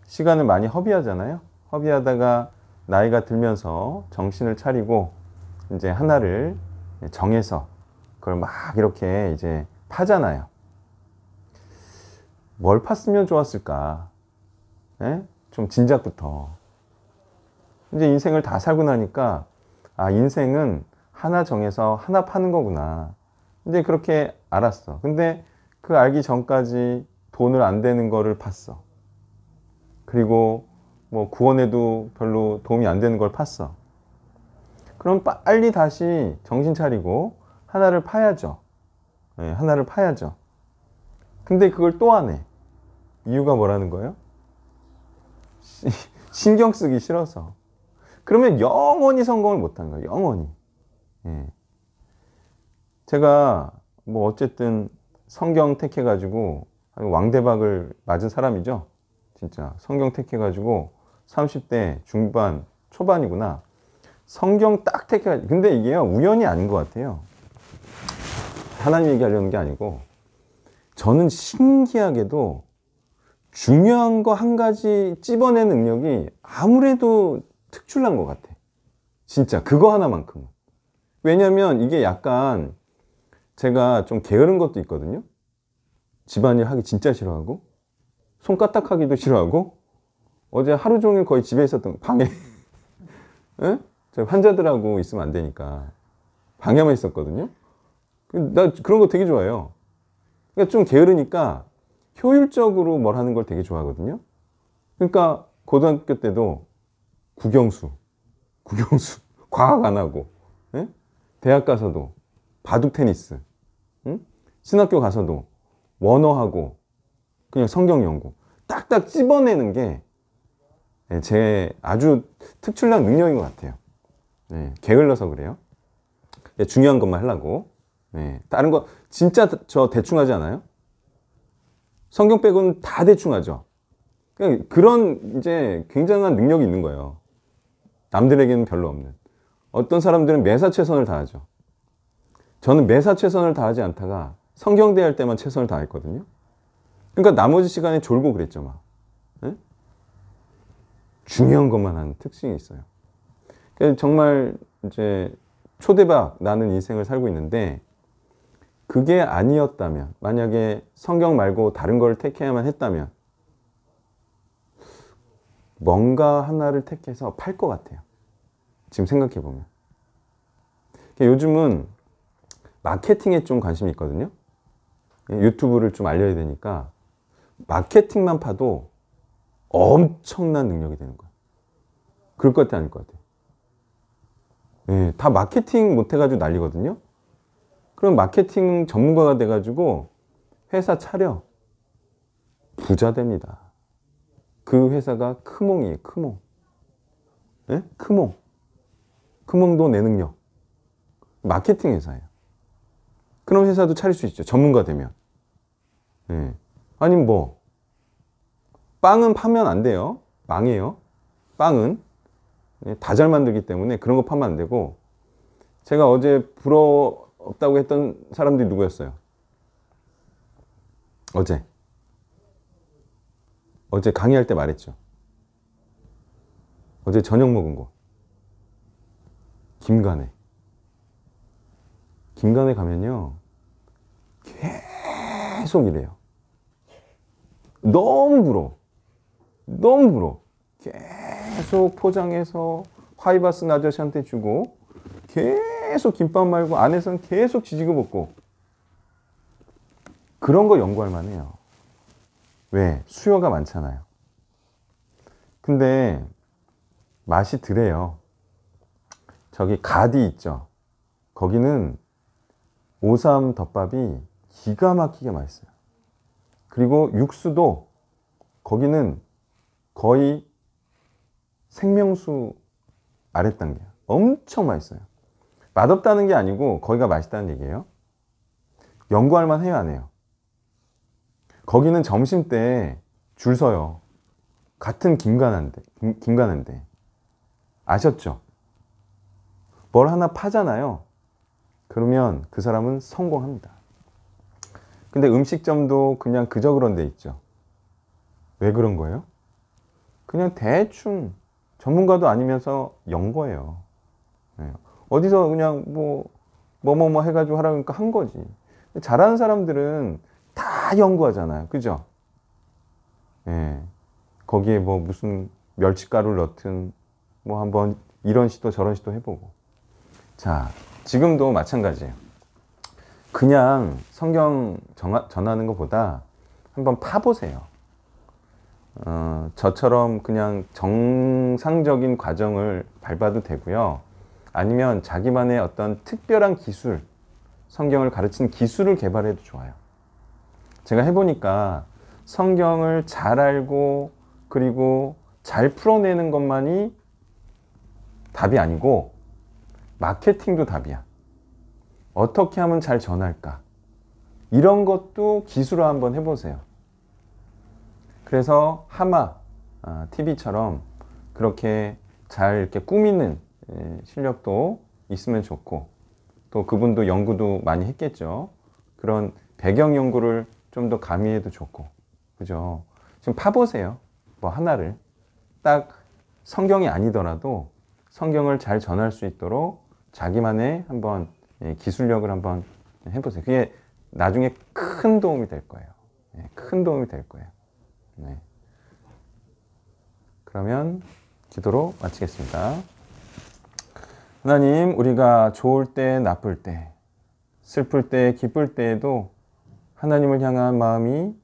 시간을 많이 허비하잖아요. 허비하다가 나이가 들면서 정신을 차리고 이제 하나를 정해서 그걸 막 이렇게 이제 파잖아요. 뭘 팠으면 좋았을까? 예? 좀 진작부터. 이제 인생을 다 살고 나니까, 아, 인생은 하나 정해서 하나 파는 거구나. 이제 그렇게 알았어. 근데 그 알기 전까지 돈을 안 되는 거를 팠어. 그리고 뭐 구원에도 별로 도움이 안 되는 걸 팠어. 그럼 빨리 다시 정신 차리고 하나를 파야죠. 네, 하나를 파야죠. 근데 그걸 또 안 해. 이유가 뭐라는 거예요? 신경 쓰기 싫어서. 그러면 영원히 성공을 못한 거예요. 영원히. 예. 제가 뭐 어쨌든 성경 택해가지고 왕대박을 맞은 사람이죠. 진짜 성경 택해가지고 30대 중반 초반이구나. 성경 딱 택해가지고. 근데 이게요, 우연이 아닌 것 같아요. 하나님 얘기하려는 게 아니고, 저는 신기하게도 중요한 거 한 가지 찝어낸 능력이 아무래도 특출난 것 같아. 진짜 그거 하나만큼은. 왜냐면 이게 약간 제가 좀 게으른 것도 있거든요. 집안일 하기 진짜 싫어하고, 손까딱하기도 싫어하고, 어제 하루 종일 거의 집에 있었던 방에 에? 환자들하고 있으면 안 되니까 방에만 있었거든요. 나 그런 거 되게 좋아해요. 그러니까 좀 게으르니까 효율적으로 뭘 하는 걸 되게 좋아하거든요. 그러니까 고등학교 때도 국영수 과학 안 하고, 에? 대학 가서도 바둑 테니스, 응? 신학교 가서도 원어하고 그냥 성경 연구 딱딱 찝어내는 게 제 아주 특출난 능력인 것 같아요. 네, 게을러서 그래요. 네, 중요한 것만 하려고. 네, 다른 거 진짜 저 대충 하지 않아요? 성경 빼고는 다 대충 하죠. 그런 이제 굉장한 능력이 있는 거예요. 남들에게는 별로 없는. 어떤 사람들은 매사 최선을 다하죠. 저는 매사 최선을 다하지 않다가 성경 대할 때만 최선을 다했거든요. 그러니까 나머지 시간에 졸고 그랬죠, 막. 네? 중요한 것만 하는 특징이 있어요. 정말 이제 초대박 나는 인생을 살고 있는데, 그게 아니었다면, 만약에 성경 말고 다른 걸 택해야만 했다면 뭔가 하나를 택해서 팔 것 같아요. 지금 생각해 보면. 요즘은 마케팅에 좀 관심이 있거든요. 유튜브를 좀 알려야 되니까 마케팅만 파도 엄청난 능력이 되는 거예요. 그럴 것 같아, 아닐 것 같아? 네, 다 마케팅 못해가지고 난리거든요. 그럼 마케팅 전문가가 돼가지고 회사 차려. 부자 됩니다. 그 회사가 크몽이에요, 크몽. 네? 크몽. 크몽도 내 능력. 마케팅 회사예요. 그런 회사도 차릴 수 있죠, 전문가 되면. 네. 아니면 뭐 빵은 파면 안 돼요. 망해요. 빵은 다 잘 만들기 때문에 그런 거 파면 안 되고. 제가 어제 부러웠다고 했던 사람들이 누구였어요? 어제 강의할 때 말했죠. 어제 저녁 먹은 거. 김간에 가면요, 계속 이래요. 너무 부러워. 계속 포장해서 화이바 쓴 아저씨한테 주고, 계속 김밥 말고 안에서는 계속 지지고 볶고. 그런 거 연구할 만해요. 왜? 수요가 많잖아요. 근데 맛이 덜해요. 저기 가디 있죠. 거기는 오삼 덮밥이 기가 막히게 맛있어요. 그리고 육수도 거기는 거의 생명수 아랫단계야. 엄청 맛있어요. 맛없다는 게 아니고 거기가 맛있다는 얘기예요. 연구할 만 해요, 안 해요? 거기는 점심 때 줄 서요. 같은 김가는데 아셨죠? 뭘 하나 파잖아요. 그러면 그 사람은 성공합니다. 근데 음식점도 그냥 그저 그런 데 있죠. 왜 그런 거예요? 그냥 대충 전문가도 아니면서 연 거예요. 네. 어디서 그냥 뭐 해가지고 하라고 하니까 한 거지. 잘하는 사람들은 다 연구하잖아요. 그죠? 예. 거기에 뭐 무슨 멸치가루를 넣든 뭐 한번 이런 시도 저런 시도 해보고. 자, 지금도 마찬가지예요. 그냥 성경 전하는 것보다 한번 파보세요. 저처럼 그냥 정상적인 과정을 밟아도 되고요. 아니면 자기만의 어떤 특별한 기술, 성경을 가르치는 기술을 개발해도 좋아요. 제가 해보니까 성경을 잘 알고 그리고 잘 풀어내는 것만이 답이 아니고 마케팅도 답이야. 어떻게 하면 잘 전할까? 이런 것도 기술을 한번 해보세요. 그래서 하마 TV처럼 그렇게 잘 이렇게 꾸미는 실력도 있으면 좋고, 또 그분도 연구도 많이 했겠죠. 그런 배경 연구를 좀 더 가미해도 좋고, 그죠? 지금 파보세요. 뭐 하나를 딱 성경이 아니더라도 성경을 잘 전할 수 있도록 자기만의 한번 기술력을 한번 해보세요. 그게 나중에 큰 도움이 될 거예요. 큰 도움이 될 거예요. 네. 그러면 기도로 마치겠습니다. 하나님, 우리가 좋을 때, 나쁠 때, 슬플 때, 기쁠 때에도 하나님을 향한 마음이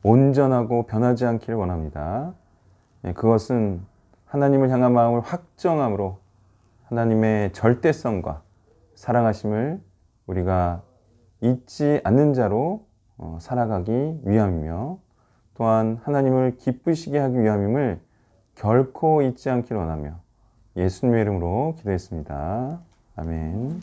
온전하고 변하지 않기를 원합니다. 그것은 하나님을 향한 마음을 확정함으로 하나님의 절대성과 사랑하심을 우리가 잊지 않는 자로 살아가기 위함이며, 또한 하나님을 기쁘시게 하기 위함임을 결코 잊지 않기를 원하며 예수님의 이름으로 기도했습니다. 아멘.